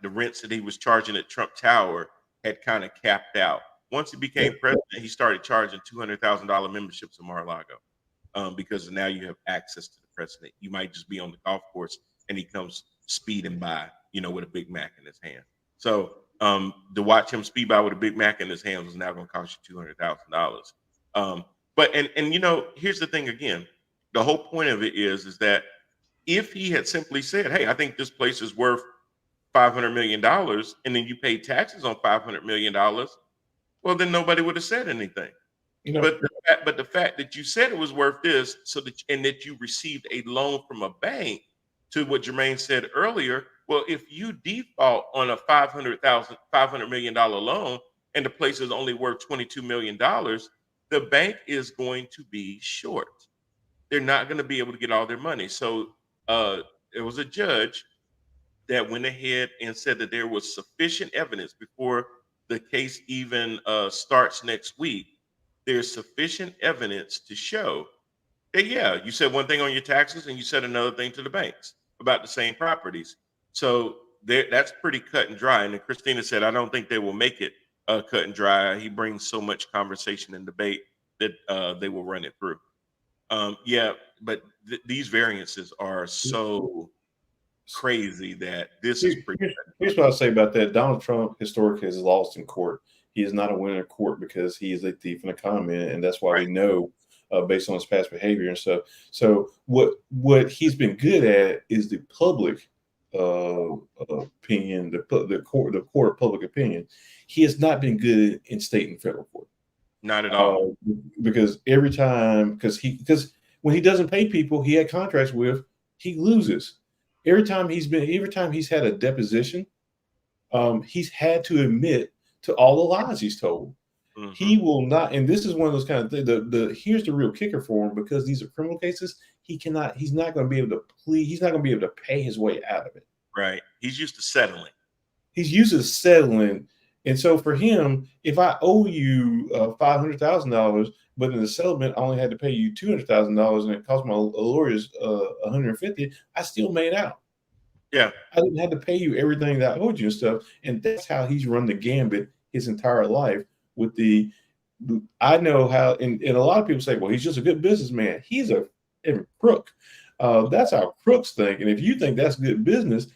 rents that he was charging at Trump Tower had kind of capped out. Once he became president, he started charging $200,000 memberships to Mar-a-Lago because now you have access to the president. You might just be on the golf course and he comes speeding by, with a Big Mac in his hand. So to watch him speed by with a Big Mac in his hand was now going to cost you $200,000. But here's the thing again. The whole point of it is that if he had simply said, hey, I think this place is worth $500 million, and then you pay taxes on $500 million, well, then nobody would have said anything. But the fact that you said it was worth this, and that you received a loan from a bank, to what Jermaine said earlier, well, if you default on a $500 million loan and the place is only worth $22 million, the bank is going to be short. They're not going to be able to get all their money. So there was a judge that went ahead and said that there was sufficient evidence before the case even starts next week. There's sufficient evidence to show that, yeah, you said one thing on your taxes and you said another thing to the banks about the same properties. So that's pretty cut and dry. And then Christina said, I don't think they will make it cut and dry. He brings so much conversation and debate that they will run it through. But these variances are so crazy that this is pretty. Here's what I'll say about that. Donald Trump historically has lost in court. He is not a winner in court because he is a thief and a con man, and that's why we know based on his past behavior and stuff. So what he's been good at is the public opinion, the court of public opinion. He has not been good in state and federal court. Not at all. Because every time, because when he doesn't pay people he had contracts with, he loses. Every time he's had a deposition, he's had to admit to all the lies he's told. Mm-hmm. He will not, and this is one of those kind of things. Here's the real kicker for him, because these are criminal cases. He's not going to be able to plead. He's not going to be able to pay his way out of it. Right. He's used to settling. He's used to settling, and so for him, if I owe you $500,000, but in the settlement I only had to pay you $200,000, and it cost my lawyers $150, I still made out. Yeah. I didn't have to pay you everything that I owed you and stuff, and that's how he's run the gambit his entire life. I know how, and a lot of people say, well, he's just a good businessman. He's a crook. That's how crooks think. And if you think that's good business,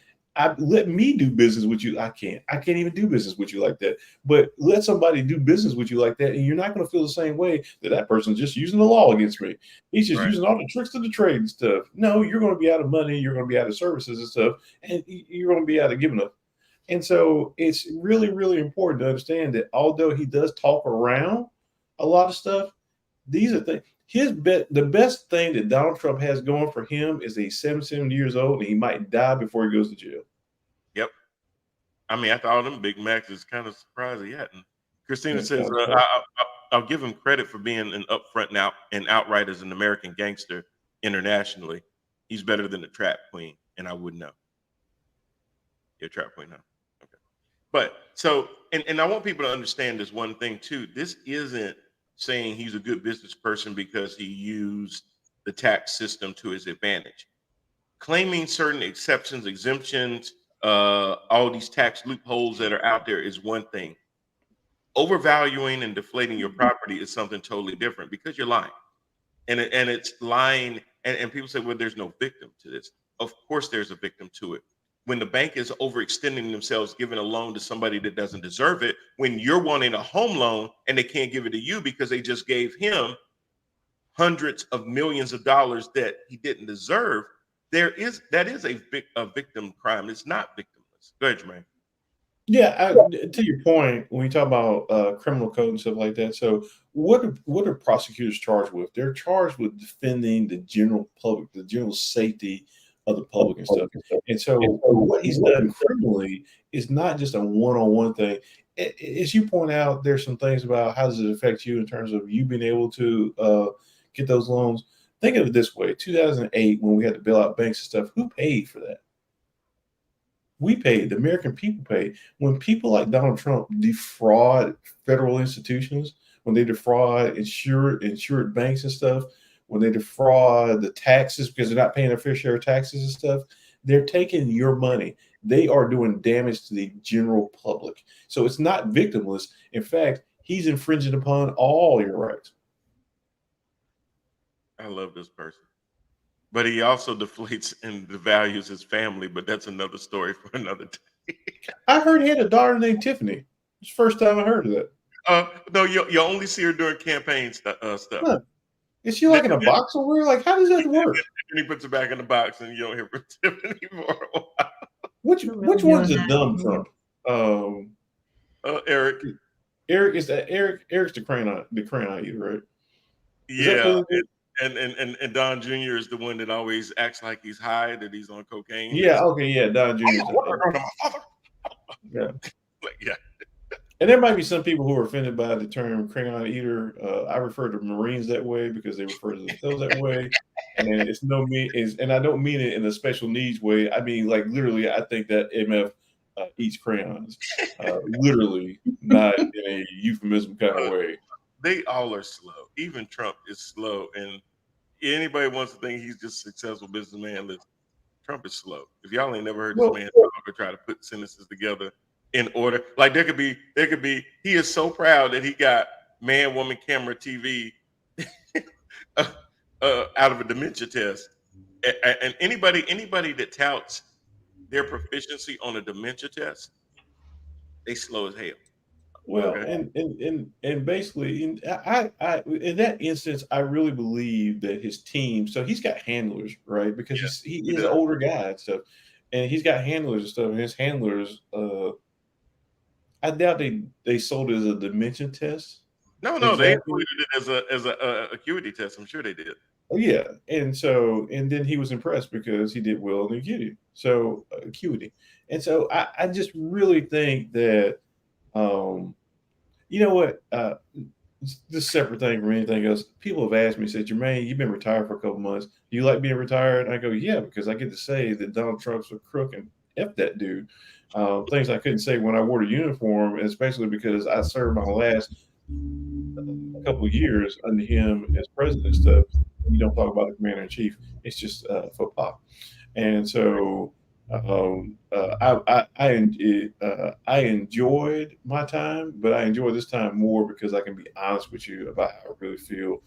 let me do business with you. I can't even do business with you like that. But let somebody do business with you like that, and you're not going to feel the same way that person's just using the law against me. He's just using all the tricks of the trade and stuff. No, you're going to be out of money. You're going to be out of services and stuff, and you're going to be out of giving up. And so it's really, really important to understand that although he does talk around a lot of stuff, these are things. The best thing that Donald Trump has going for him is that he's 77 years old and he might die before he goes to jail. Yep. I mean, after all them Big Macs, it's kind of surprising he hadn't. Christina says, I'll give him credit for being an upfront and outright as an American gangster internationally. He's better than the trap queen, and I wouldn't know. You're a trap queen, huh? Okay. But so, and I want people to understand this one thing too. This isn't saying he's a good business person because he used the tax system to his advantage. Claiming certain exceptions, exemptions, all these tax loopholes that are out there is one thing. Overvaluing and deflating your property is something totally different, because you're lying. And it's lying. And people say, well, there's no victim to this. Of course there's a victim to it. When the bank is overextending themselves, giving a loan to somebody that doesn't deserve it, when you're wanting a home loan and they can't give it to you because they just gave him hundreds of millions of dollars that he didn't deserve, that is a victim crime. It's not victimless. Go ahead, Jermaine. Yeah, to your point, when you talk about criminal code and stuff like that, so what are prosecutors charged with? They're charged with defending the general public, the general safety of the public and stuff. And so what he's done criminally is not just a one-on-one thing. As you point out, there's some things about how does it affect you in terms of you being able to get those loans. Think of it this way: 2008, when we had to bail out banks and stuff, who paid for that? We paid. The American people paid. When people like Donald Trump defraud federal institutions, when they defraud insured banks and stuff, when they defraud the taxes because they're not paying their fair share of taxes and stuff, they're taking your money. They are doing damage to the general public. So it's not victimless. In fact, he's infringing upon all your rights. I love this person. But he also deflates and devalues his family, but that's another story for another day. I heard he had a daughter named Tiffany. It's the first time I heard of that. No, you only see her during campaign stuff. Huh. Is she like in a box somewhere? Like, how does that work? And he puts it back in the box, and you don't hear from Tiffany for a while. Which one's a dumb Trump? Eric. Eric's the crayon eater, right? Yeah. And Don Jr. is the one that always acts like he's high, that he's on cocaine. Yeah, okay, yeah, Don Jr. Yeah. Yeah. And there might be some people who are offended by the term crayon eater. I refer to Marines that way because they refer to themselves that way. And and I don't mean it in a special needs way. I mean, like, literally, I think that MF eats crayons. Literally, not in a euphemism kind of way. They all are slow. Even Trump is slow. And anybody wants to think he's just a successful businessman, listen, Trump is slow. If y'all ain't never heard this man talk or try to put sentences together in order, like there could be, he is so proud that he got man, woman, camera, TV out of a dementia test. And anybody that touts their proficiency on a dementia test, they slow as hell. Well, okay. and basically, in that instance, I really believe that his team. So he's got handlers, right? Because he's an older guy and stuff, and he's got handlers and stuff. And his handlers, I doubt they sold it as a dementia test. No, exactly. They included it as a acuity test. I'm sure they did. Oh yeah, and then he was impressed because he did well in acuity. And so I just really think that. You know what? This separate thing from anything else. People have asked me, said, Jermaine, you've been retired for a couple months. Do you like being retired? I go, yeah, because I get to say that Donald Trump's a crook and F that dude. Things I couldn't say when I wore the uniform, especially because I served my last couple of years under him as president and stuff. You don't talk about the commander in chief. It's just football. And so I enjoyed my time, but I enjoy this time more because I can be honest with you about how I really feel.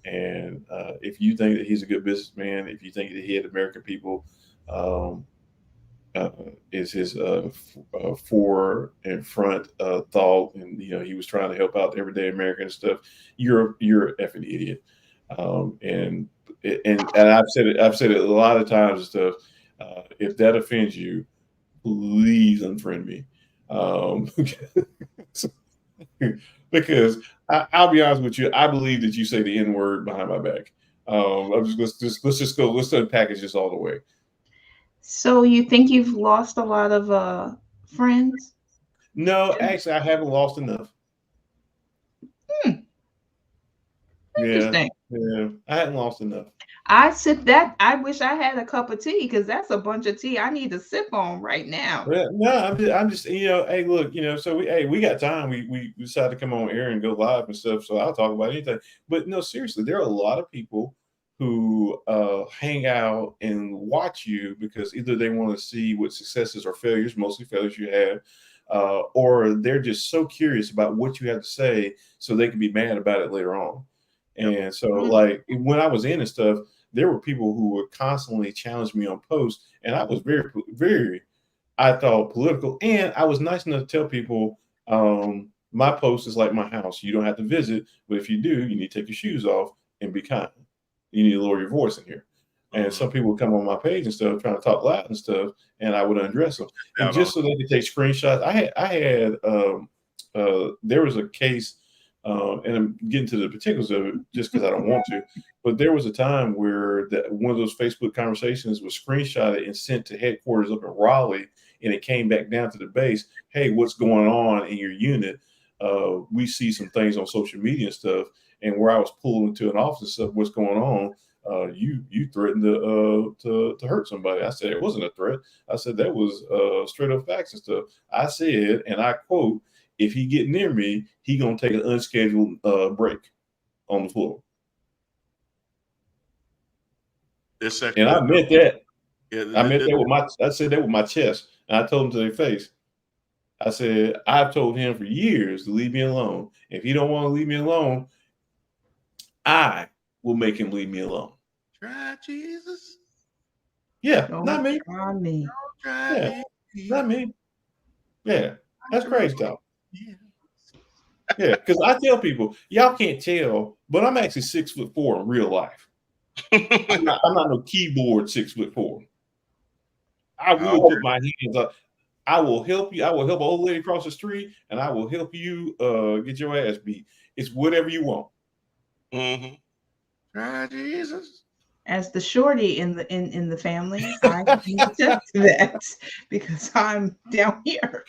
And if you think that he's a good businessman, if you think that he had American people, um, is his fore and front thought, and he was trying to help out the everyday American and stuff. You're an effing idiot. And I've said it a lot of times and stuff. If that offends you, please unfriend me. Because I'll be honest with you, I believe that you say the N word behind my back. Let's just go. Let's unpackage this all the way. So you think you've lost a lot of friends? No, actually, I haven't lost enough. Hmm, Yeah, interesting. yeah, I hadn't lost enough. I wish I had a cup of tea because that's a bunch of tea I need to sip on right now. Yeah, no, I'm just, hey, look, so we got time. We decided to come on air and go live and stuff. So I'll talk about anything. But no, seriously, there are a lot of people who hang out and watch you because either they want to see what successes or failures, mostly failures you have, or they're just so curious about what you have to say so they can be mad about it later on. And so, Mhm. like when I was in and stuff, there were people who would constantly challenge me on posts, and I was very, very, I thought political, and I was nice enough to tell people, my post is like my house. You don't have to visit, but if you do, you need to take your shoes off and be kind. You need to lower your voice in here. And Mhm. some people would come on my page and stuff, trying to talk loud and stuff, and I would undress them. And Out on. just so they could take screenshots, there was a case, and I'm getting to the particulars of it just because I don't want to, but there was a time where one of those Facebook conversations was screenshotted and sent to headquarters up in Raleigh, and it came back down to the base. Hey, what's going on in your unit? We see some things on social media and stuff, and where I was pulled into an office and stuff. What's going on? You threatened to hurt somebody. I said it wasn't a threat. I said that was straight up facts and stuff. I said, and I quote, if he get near me, he gonna take an unscheduled break on the floor. This And section I of meant that. yeah, I said that with my chest. And I told him to their face. I said, I've told him for years to leave me alone. If he don't want to leave me alone, I will make him leave me alone. try Jesus. Yeah, not Don't me. try me. Try Yeah, me. not me. Yeah, that's crazy talk. Yeah. Yeah, because I tell people, y'all can't tell, but I'm actually 6'4" in real life. I'm not no keyboard 6'4". I will put my hands up. I will help you. I will help an old lady across the street, and I will help you get your ass beat. It's whatever you want. Mm-hmm. Try Jesus. As the shorty in the family, I can attest to that because I'm down here.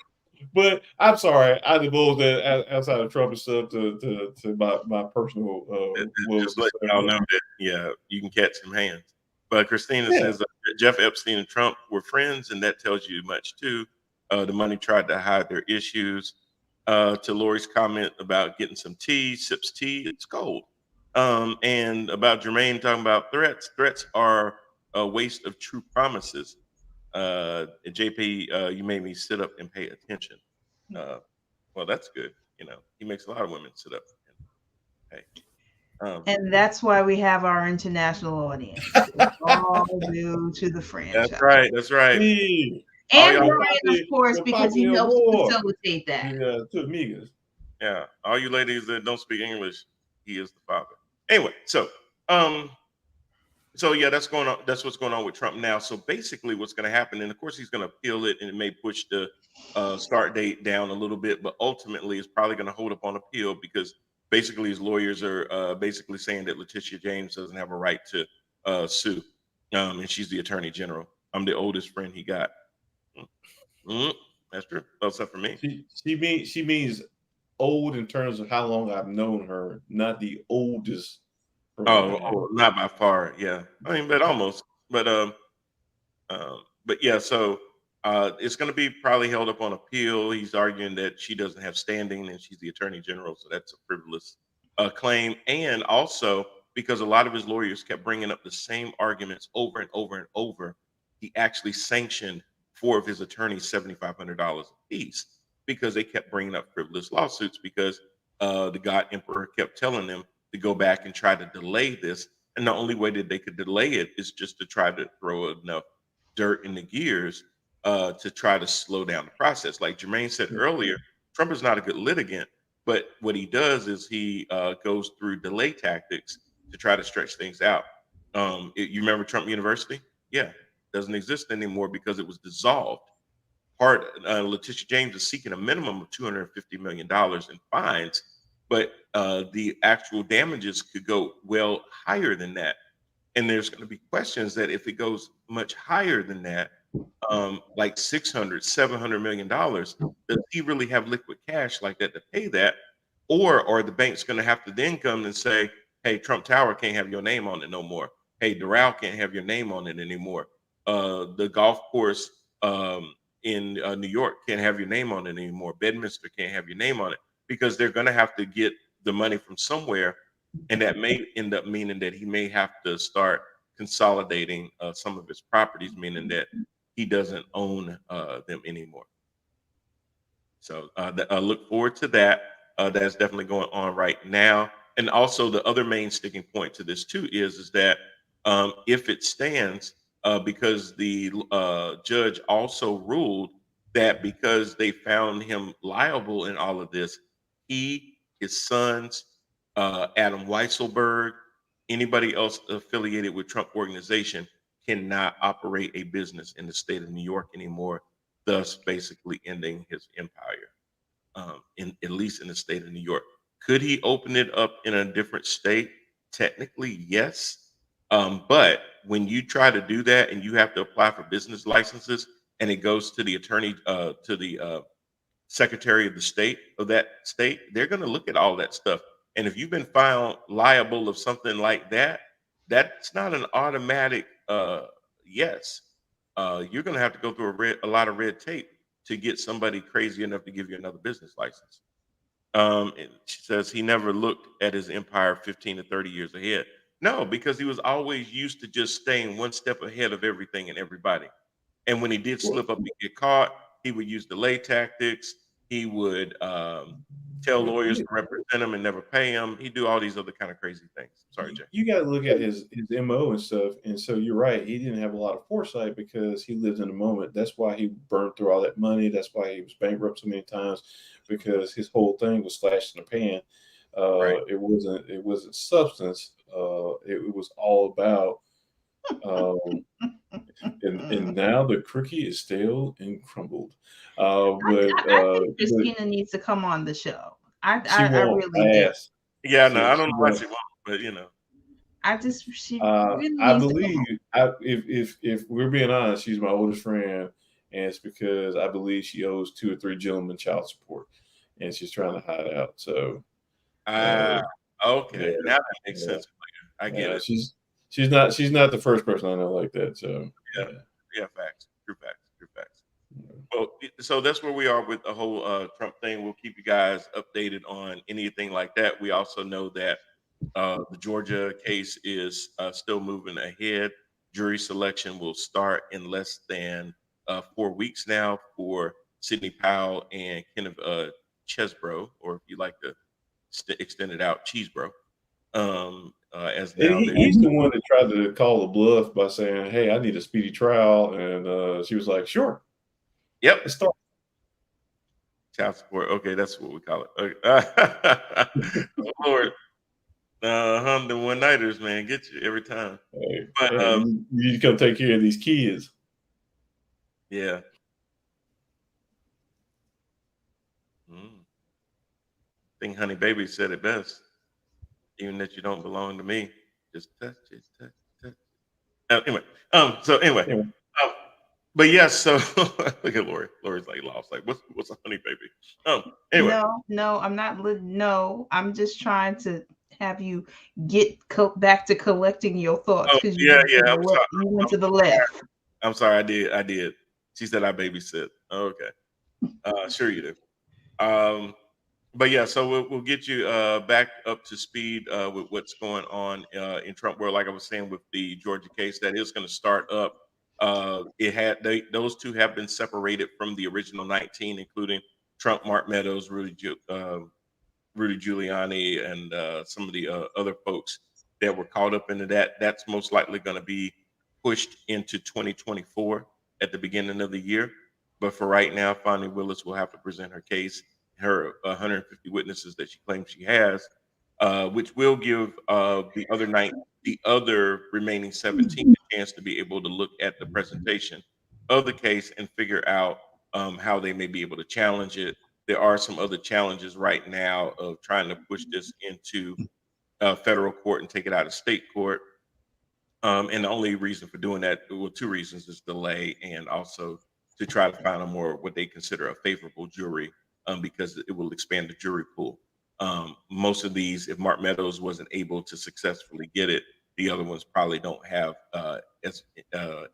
But I'm sorry, I divulged that outside of Trump and stuff to my personal Just let y'all know that you can catch some hands. But Christina says Jeff Epstein and Trump were friends, and that tells you much too. The money tried to hide their issues. To Lori's comment about getting some tea, sips tea, it's cold. And about Jermaine talking about threats. Threats are a waste of true promises. JP, you made me sit up and pay attention. Well, that's good. He makes a lot of women sit up and pay. And that's why we have our international audience. It's all due to the franchise. That's right. That's right. And Brian, of course, because he helps facilitate that. Yeah, to amigas. Yeah, all you ladies that don't speak English, he is the father. Anyway, so yeah, that's going on. That's what's going on with Trump now. So basically, what's going to happen, and of course, he's going to appeal it, and it may push the start date down a little bit, but ultimately, it's probably going to hold up on appeal because basically, his lawyers are basically saying that Letitia James doesn't have a right to sue, and she's the attorney general. I'm the oldest friend he got. That's true. Except for me. She means old in terms of how long I've known her, not the oldest person I know. Not by far. Yeah, I mean, but almost. But yeah, so it's going to be probably held up on appeal. He's arguing that she doesn't have standing and she's the attorney general, so that's a frivolous claim. And also, because a lot of his lawyers kept bringing up the same arguments over and over and over, he actually sanctioned 4 of his attorneys $7,500 a piece because they kept bringing up frivolous lawsuits because the God Emperor kept telling them to go back and try to delay this. And the only way that they could delay it is just to try to throw enough dirt in the gears to try to slow down the process. Like Jermaine said earlier, Trump is not a good litigant, but what he does is he goes through delay tactics to try to stretch things out. You remember Trump University? Yeah, doesn't exist anymore because it was dissolved. Letitia James is seeking a minimum of $250 million in fines, but the actual damages could go well higher than that. And there's going to be questions that if it goes much higher than that, like $600-700 million, does he really have liquid cash like that to pay that? Or are the banks going to have to then come and say, hey, Trump Tower can't have your name on it no more. Hey, Doral can't have your name on it anymore. The golf course in New York can't have your name on it anymore. Bedminster can't have your name on it because they're going to have to get the money from somewhere. And that may end up meaning that he may have to start consolidating some of his properties, meaning that he doesn't own them anymore. So look forward to that. That's definitely going on right now. And also the other main sticking point to this too is that if it stands, because the judge also ruled that because they found him liable in all of this, he, his sons, Adam Weisselberg, anybody else affiliated with Trump Organization cannot operate a business in the state of New York anymore, thus basically ending his empire, at least in the state of New York. Could he open it up in a different state? Technically, yes. But when you try to do that and you have to apply for business licenses and it goes to the attorney, to the secretary of the state of that state, they're going to look at all that stuff. And if you've been found liable of something like that, that's not an automatic yes. You're going to have to go through a lot of red tape to get somebody crazy enough to give you another business license. And she says he never looked at his empire 15 to 30 years ahead. No, because he was always used to just staying one step ahead of everything and everybody. And when he did slip up and get caught, he would use delay tactics. He would tell lawyers to represent him and never pay him. He'd do all these other kind of crazy things. Sorry, Jay. You got to look at his MO and stuff. And so you're right. He didn't have a lot of foresight because he lived in the moment. That's why he burned through all that money. That's why he was bankrupt so many times, because his whole thing was flash in the pan. Right. It wasn't substance. It was all about and now the cookie is stale and crumbled. I think Christina needs to come on the show. I really do. Yeah, no, I don't know why she won't, but you know. She really I needs believe to come on. if we're being honest, she's my oldest friend, and it's because I believe she owes 2 or 3 gentlemen child support, and she's trying to hide out. So, okay, yeah, now that makes sense. I get it. She's not the first person I know like that. So yeah, facts, true facts. Well, so that's where we are with the whole Trump thing. We'll keep you guys updated on anything like that. We also know that the Georgia case is still moving ahead. Jury selection will start in less than 4 weeks now for Sidney Powell and Kenneth Chesebro, or if you like to extend it out, Cheesebro. As now he's the one that tried to call the bluff by saying, "Hey, I need a speedy trial," and she was like, "Sure, yep, let's start." Child support. Okay, that's what we call it. Okay. Lord, the one nighters, man, get you every time. Hey, but you need to come take care of these kids. Yeah. I think Honey Baby said it best. Even that you don't belong to me, just touch it, touch. Anyway, But yes, so look at Lori. Lori's like lost. Like, what's a honey baby? Anyway. No, I'm not. No, I'm just trying to have you get back to collecting your thoughts Oh because yeah, yeah. I'm sorry. you went to the I'm sorry. left. I'm sorry. I did. She said I babysit. Oh, okay. Sure you do. But yeah, so we'll get you back up to speed with what's going on in Trump world. Like I was saying with the Georgia case, that is going to start up. Those two have been separated from the original 19, including Trump, Mark Meadows, Rudy Giuliani, and some of the other folks that were caught up into that. That's most likely going to be pushed into 2024 at the beginning of the year. But for right now, Fani Willis will have to present her case, her 150 witnesses that she claims she has, which will give the other remaining 17 a chance to be able to look at the presentation of the case and figure out how they may be able to challenge it. There are some other challenges right now of trying to push this into federal court and take it out of state court. And the only reason for doing that, well, two reasons, is delay and also to try to find a more what they consider a favorable jury, because it will expand the jury pool. Most of these, if Mark Meadows wasn't able to successfully get it, the other ones probably don't have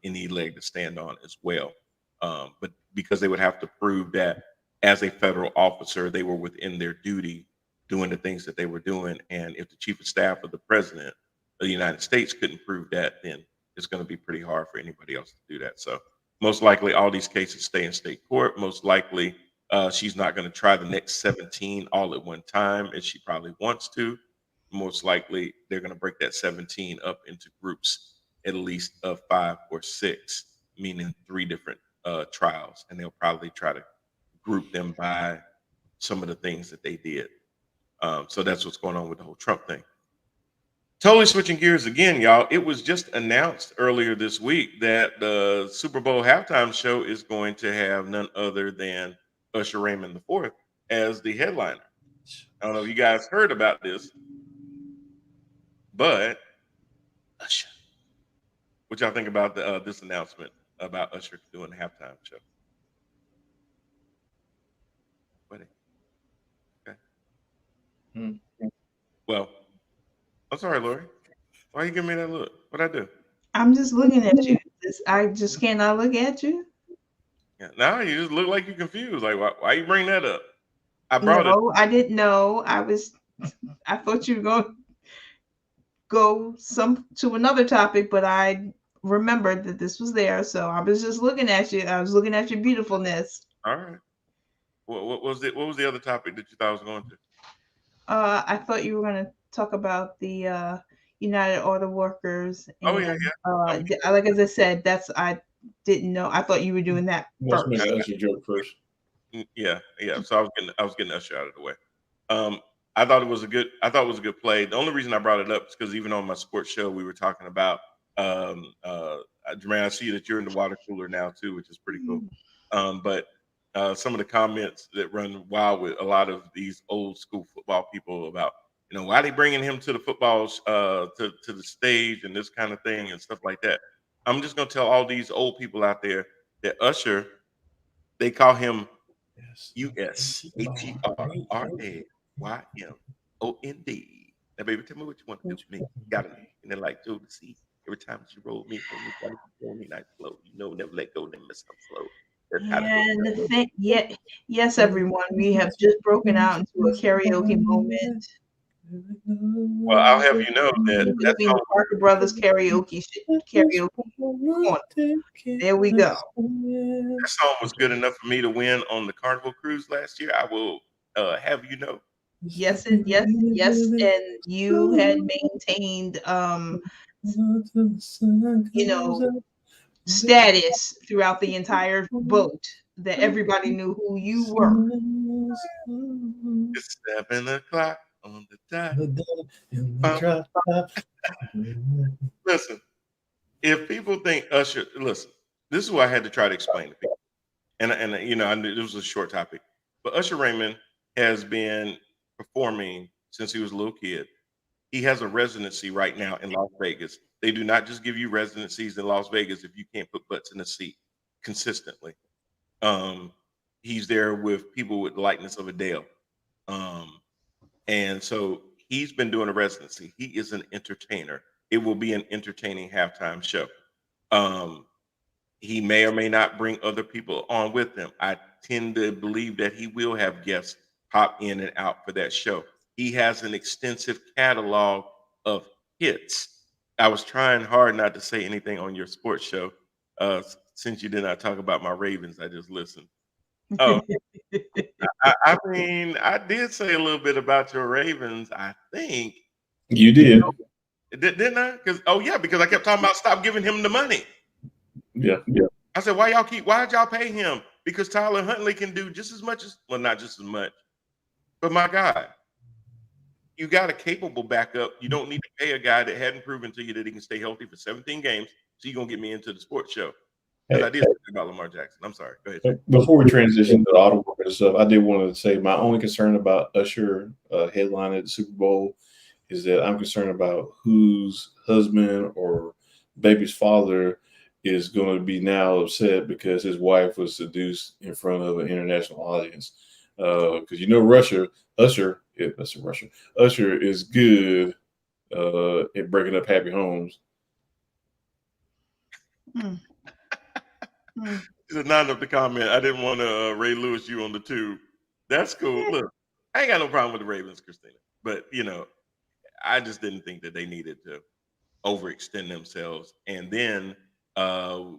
any leg to stand on as well. But because they would have to prove that as a federal officer, they were within their duty doing the things that they were doing. And if the chief of staff of the president of the United States couldn't prove that, then it's going to be pretty hard for anybody else to do that. So most likely all these cases stay in state court. Most likely she's not going to try the next 17 all at one time as she probably wants to. Most likely they're going to break that 17 up into groups, at least of 5 or 6, meaning 3 different trials. And they'll probably try to group them by some of the things that they did. So that's what's going on with the whole Trump thing. Totally switching gears again, y'all. It was just announced earlier this week that the Super Bowl halftime show is going to have none other than Usher Raymond IV as the headliner. I don't know if you guys heard about this, but Usher. What y'all think about this announcement about Usher doing the halftime show? Okay. Well, I'm sorry, Lori. Why you giving me that look? What'd I do? I'm just looking at you. I just cannot look at you. Yeah, now you just look like you're confused. Like, why you bring that up? I brought it. No, I didn't know. I thought you were going to go to another topic, but I remembered that this was there. So I was just looking at you. I was looking at your beautifulness. All right. What was it? What was the other topic that you thought I was going to? I thought you were going to talk about the United Auto Workers. And, Oh yeah. like as I said, I didn't know. I thought you were doing that Let's first. make an Usher joke first. Yeah. So I was getting Usher out of the way. I thought it was a good play. The only reason I brought it up is because even on my sports show, we were talking about Jermaine. I see that you're in the water cooler now too, which is pretty cool. But some of the comments that run wild with a lot of these old school football people about, why they bringing him to the football to the stage and this kind of thing and stuff like that. I'm just gonna tell all these old people out there that Usher, they call him USHERRAYMOND. Now, baby, tell me what you want to do for me. Got it. And then like Joe to see every time she rolled me, nice flow. Never let go, never miss some flow. And yes, everyone, we have just broken out into a karaoke moment. Well, I'll have you know that that's the Parker Brothers karaoke corner. There we go. That song was good enough for me to win on the Carnival Cruise last year. I will have you know. Yes, and you had maintained status throughout the entire boat, that everybody knew who you were. It's 7 o'clock on the dot. Listen, if people think Usher, listen, this is what I had to try to explain to people. And I knew this was a short topic, but Usher Raymond has been performing since he was a little kid. He has a residency right now in Las Vegas. They do not just give you residencies in Las Vegas if you can't put butts in a seat. consistently. He's there with people with the likeness of Adele. Um, and so he's been doing a residency. He is an entertainer. It will be an entertaining halftime show. Um, he may or may not bring other people on with him. I tend to believe that he will have guests pop in and out for that show. He has an extensive catalog of hits. I was trying hard not to say anything on your sports show, since you did not talk about my Ravens. I just listened. Oh, I mean, I did say a little bit about your Ravens. I think You did. didn't I? Because I kept talking about stop giving him the money. Yeah. I said, why'd y'all pay him? Because Tyler Huntley can do just as much not just as much, but my God, you got a capable backup. You don't need to pay a guy that hadn't proven to you that he can stay healthy for 17 games. So you're going to get me into the sports show. Because I did say about Lamar Jackson. I'm sorry. Go ahead. Before we transition to the auto worker and stuff, I did want to say my only concern about Usher headline at the Super Bowl is that I'm concerned about whose husband or baby's father is going to be now upset because his wife was seduced in front of an international audience. Because Usher is good at breaking up happy homes. It's not enough to comment. I didn't want to Ray Lewis you on the tube. That's cool. Look, I ain't got no problem with the Ravens, Christina. But, I just didn't think that they needed to overextend themselves. And then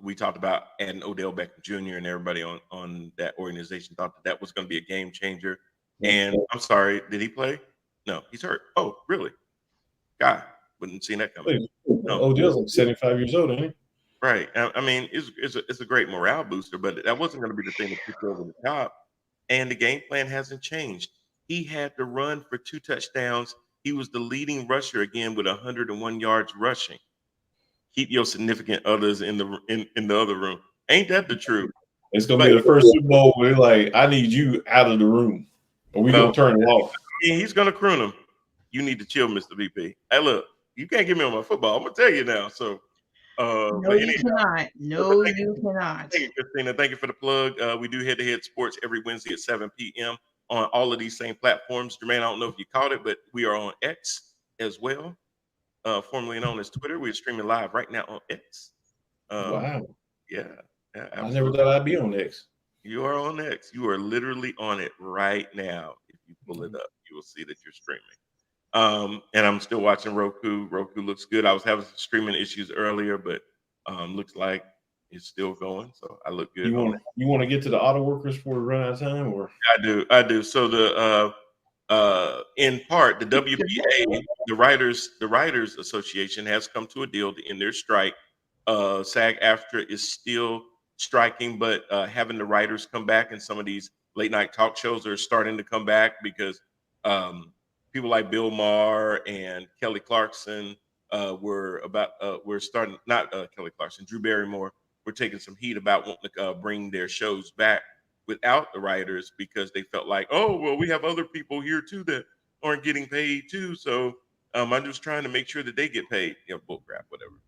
we talked about adding Odell Beckham Jr. and everybody on that organization thought that was going to be a game changer. And I'm sorry, did he play? No, he's hurt. Oh, really? God, wouldn't see that coming. No. Odell's like 75 years old, ain't he? Right. I mean, it's a great morale booster, but that wasn't going to be the thing that put you over the top. And the game plan hasn't changed. He had to run for 2 touchdowns. He was the leading rusher again with 101 yards rushing. Keep your significant others in the other room. Ain't that the truth? It's gonna be the first Super Bowl where they're like, I need you out of the room, or we gonna turn it off. He's gonna croon him. You need to chill, Mr. VP. Hey, look, you can't get me on my football. I'm gonna tell you now. So, no, you cannot. No, you cannot. Thank you, Christina. Thank you for the plug. We do Head to Head Sports every Wednesday at 7 p.m. on all of these same platforms. Jermaine, I don't know if you caught it, but we are on X as well, formerly known as Twitter. We're streaming live right now on X. Wow. Yeah. I never thought I'd be on X. You are on X. You are literally on it right now. If you pull it up, you will see that you're streaming. And I'm still watching Roku. Roku looks good. I was having some streaming issues earlier, but looks like it's still going. So I look good. You want to get to the auto workers before we run out of time, or I do. So the in part the WPA, the Writers Association has come to a deal to end their strike. SAG-AFTRA is still striking, but having the writers come back, and some of these late night talk shows are starting to come back because people like Bill Maher and Kelly Clarkson we're starting, not Kelly Clarkson, Drew Barrymore, were taking some heat about wanting to bring their shows back without the writers because they felt like, oh, well, we have other people here too that aren't getting paid too. So I'm just trying to make sure that they get paid, bull crap, whatever.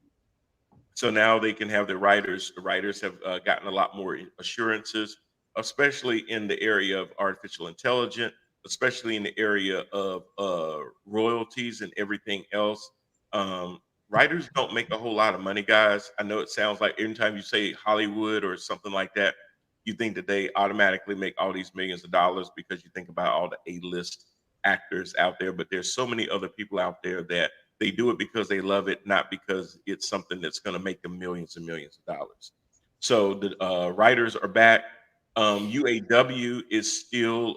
So now they can have the writers. The writers have gotten a lot more assurances, especially in the area of artificial intelligence, especially in the area of royalties and everything else. Writers don't make a whole lot of money, guys. I know it sounds like every time you say Hollywood or something like that, you think that they automatically make all these millions of dollars because you think about all the A-list actors out there. But there's so many other people out there that they do it because they love it, not because it's something that's going to make them millions and millions of dollars. So the writers are back. UAW is still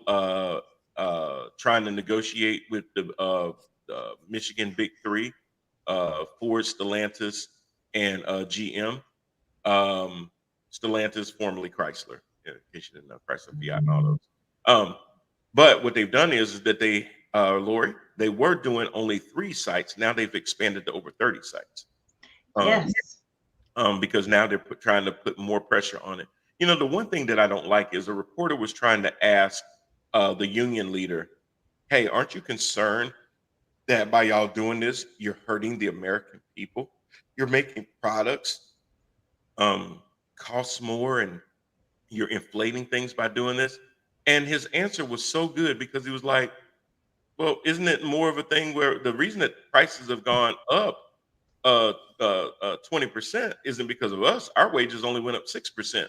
trying to negotiate with the Michigan Big Three, Ford, Stellantis, and GM. Stellantis, formerly Chrysler, in case you didn't know, Chrysler, Fiat, and all those. But what they've done is that they, Lori, they were doing only 3 sites. Now they've expanded to over 30 sites. Yes. Because now they're trying to put more pressure on it. The one thing that I don't like is a reporter was trying to ask the union leader, hey, aren't you concerned that by y'all doing this, you're hurting the American people? You're making products costs more and you're inflating things by doing this? And his answer was so good because he was like, well, isn't it more of a thing where the reason that prices have gone up 20% isn't because of us. Our wages only went up 6%.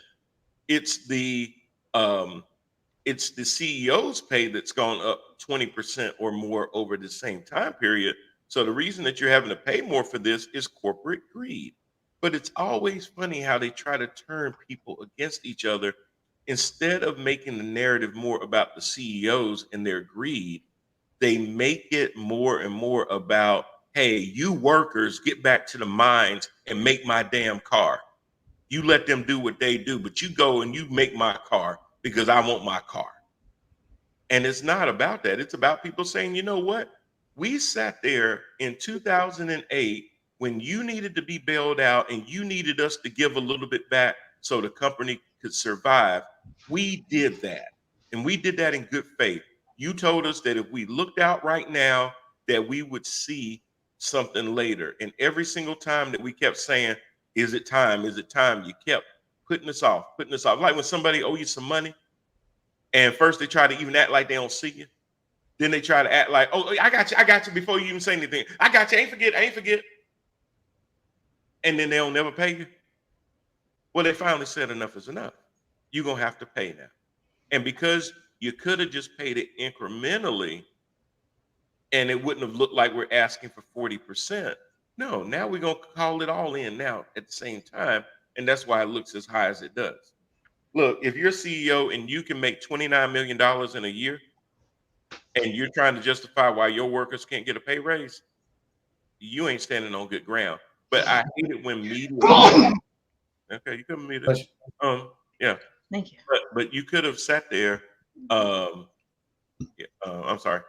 It's the um, it's the CEO's pay that's gone up 20% or more over the same time period. So the reason that you're having to pay more for this is corporate greed. But it's always funny how they try to turn people against each other instead of making the narrative more about the CEOs and their greed. They make it more and more about, hey, you workers get back to the mines and make my damn car. You let them do what they do, but you go and you make my car because I want my car. And it's not about that. It's about people saying, you know what? We sat there in 2008 when you needed to be bailed out and you needed us to give a little bit back so the company could survive. We did that. And we did that in good faith. You told us that if we looked out right now, that we would see something later. And every single time that we kept saying, is it time? Is it time? You kept putting us off, putting us off. Like when somebody owe you some money, and first they try to even act like they don't see you. Then they try to act like, oh, I got you before you even say anything. I got you, I ain't forget. And then they'll never pay you. Well, they finally said enough is enough. You're going to have to pay now. And because you could have just paid it incrementally and it wouldn't have looked like we're asking for 40%. No, now we're going to call it all in now at the same time. And that's why it looks as high as it does. Look, if you're a CEO and you can make $29 million in a year and you're trying to justify why your workers can't get a pay raise, you ain't standing on good ground. But I hate it when media. Okay, you couldn't meet it. Yeah. Thank you. But you could have sat there. I'm sorry,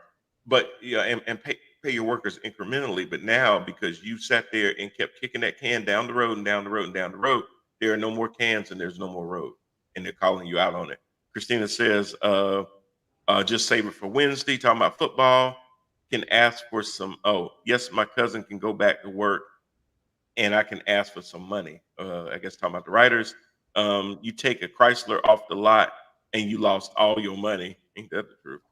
but yeah, and pay your workers incrementally. But now, because you sat there and kept kicking that can down the road and down the road and down the road, there are no more cans and there's no more road, and they're calling you out on it. Christina says, just save it for Wednesday. Talking about football. Can ask for some. Oh, yes, my cousin can go back to work, and I can ask for some money. I guess talking about the writers. You take a Chrysler off the lot and you lost all your money. Ain't that the truth?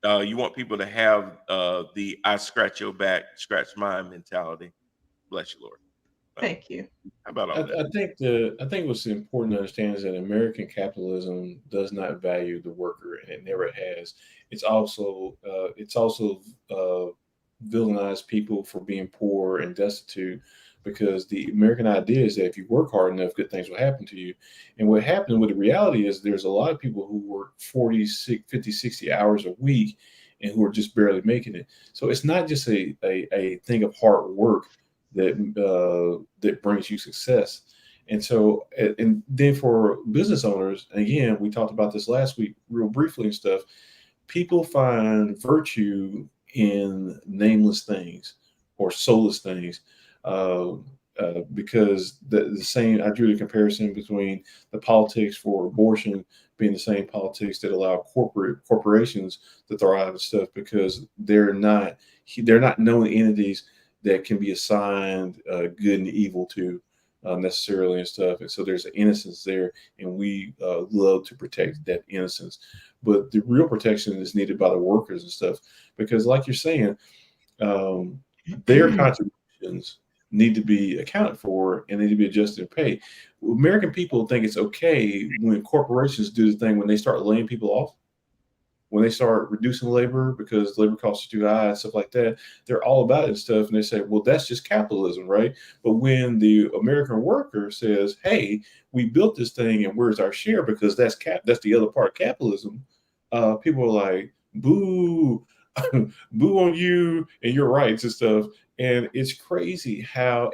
You want people to have the I scratch your back, scratch mine mentality. Bless you, Lord. Thank you. How about all that? I think what's important to understand is that American capitalism does not value the worker, and it never has. It's also villainized people for being poor and destitute, because the American idea is that if you work hard enough, good things will happen to you. And what happened with the reality is there's a lot of people who work 40, 50, 60 hours a week and who are just barely making it. So it's not just a thing of hard work that brings you success. And so, and then for business owners, again, we talked about this last week real briefly and stuff, people find virtue in nameless things or soulless things. Because the same, I drew the comparison between the politics for abortion being the same politics that allow corporations to thrive and stuff, because they're not known entities that can be assigned good and evil to necessarily and stuff. And so there's an innocence there, and we love to protect that innocence. But the real protection is needed by the workers and stuff, because like you're saying, their contributions need to be accounted for and need to be adjusted and paid. American people think it's okay when corporations do the thing when they start laying people off, when they start reducing labor because labor costs are too high and stuff like that. They're all about it and stuff. And they say, well, that's just capitalism, right? But when the American worker says, hey, we built this thing and where's our share? Because that's the other part of capitalism. People are like, boo, boo on you and your rights and stuff. And it's crazy how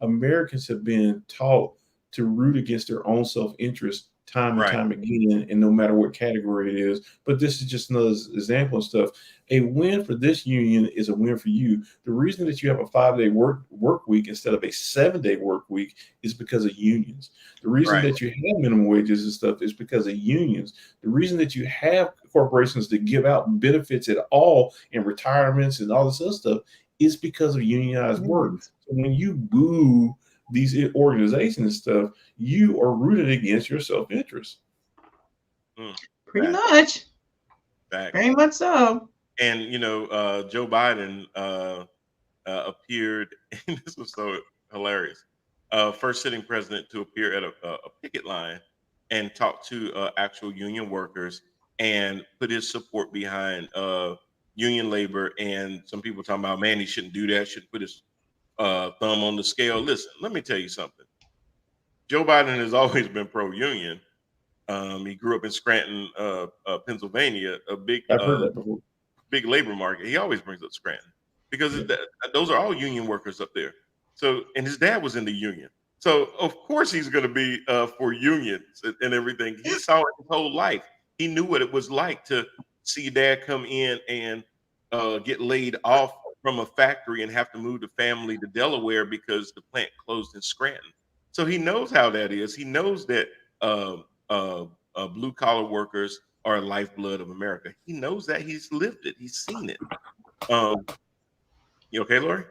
Americans have been taught to root against their own self-interest time and time again, and no matter what category it is. But this is just another example of stuff. A win for this union is a win for you. The reason that you have a 5-day work week instead of a 7-day work week is because of unions. The reason that you have minimum wages and stuff is because of unions. The reason that you have corporations that give out benefits at all and retirements and all this other stuff is because of unionized work. So when you boo these organizations and stuff, you are rooted against your self-interest. Pretty much. Very much so. And Joe Biden appeared, and this was so hilarious. First sitting president to appear at a picket line and talk to actual union workers and put his support behind union labor. And some people talking about, man, he shouldn't do that. Shouldn't put his thumb on the scale. Listen, let me tell you something. Joe Biden has always been pro-union. He grew up in Scranton, Pennsylvania, a big I've heard that before. Big labor market. He always brings up Scranton because those are all union workers up there. So, and his dad was in the union. So of course he's going to be for unions and everything. He saw it his whole life. He knew what it was like to see dad come in and get laid off from a factory and have to move the family to Delaware because the plant closed in Scranton. So he knows how that is. He knows that blue collar workers are lifeblood of America. He knows that. He's lived it. He's seen it. You okay, Lori?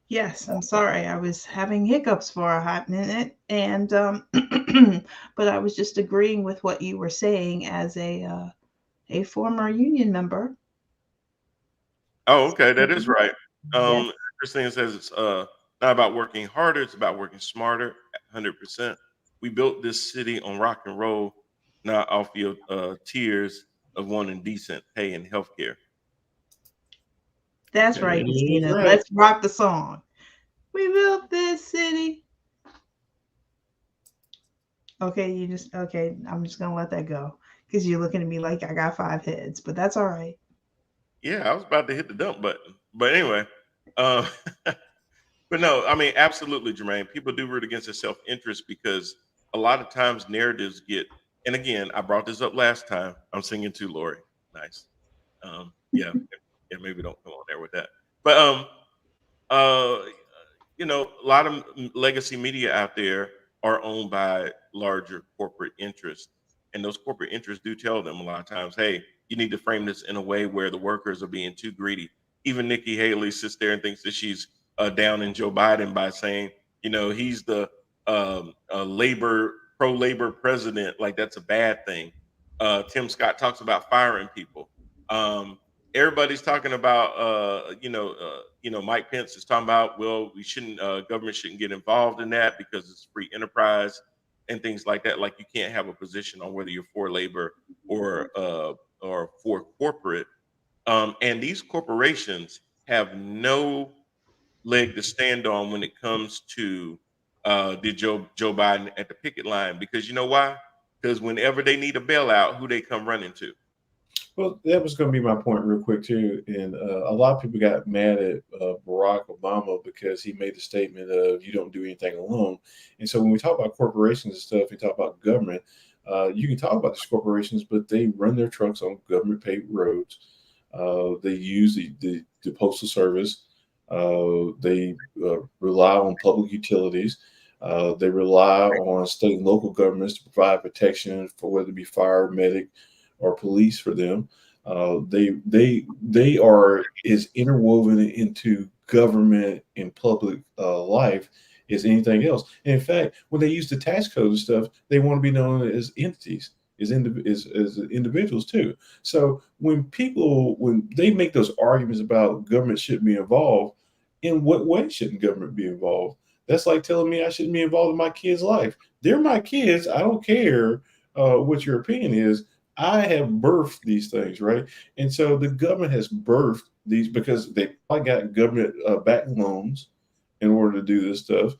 Yes, I'm sorry. I was having hiccups for a hot minute, and but I was just agreeing with what you were saying as a former union member. Oh, okay, that is right. Christine says it's not about working harder; it's about working smarter. 100%. We built this city on rock and roll, not off your tears of wanting decent pay and health care. That's right, Christina. Right. Let's rock the song. We built this city. Okay, I'm just gonna let that go because you're looking at me like I got 5 heads, but that's all right. Yeah, I was about to hit the dump button, but anyway, but no, I mean, absolutely, Jermaine. People do root against their self-interest because a lot of times narratives get, and again, I brought this up last time. I'm singing too, Lori. Nice. Yeah, maybe don't come on there with that. But a lot of legacy media out there are owned by larger corporate interests. And those corporate interests do tell them a lot of times, hey, you need to frame this in a way where the workers are being too greedy. Even Nikki Haley sits there and thinks that she's down in Joe Biden by saying, he's the pro-labor president. Like that's a bad thing. Tim Scott talks about firing people. Everybody's talking about, Mike Pence is talking about, well, government shouldn't get involved in that because it's free enterprise and things like that. Like you can't have a position on whether you're for labor or for corporate. And these corporations have no leg to stand on when it comes to Joe Biden at the picket line, because you know why? Because whenever they need a bailout, who they come running to? Well, that was going to be my point real quick, too. And a lot of people got mad at Barack Obama because he made the statement of you don't do anything alone. And so when we talk about corporations and stuff, we talk about government, you can talk about these corporations, but they run their trucks on government paved roads. They use the postal service. They rely on public utilities. They rely on state and local governments to provide protection for whether it be fire, medic, or police for them. They are as interwoven into government and public life as anything else. And in fact, when they use the tax code and stuff, they want to be known as entities, as individuals too. So when they make those arguments about government shouldn't be involved, in what way shouldn't government be involved? That's like telling me I shouldn't be involved in my kids' life. They're my kids. I don't care what your opinion is. I have birthed these things, right? And so the government has birthed these because they probably got government-backed loans in order to do this stuff.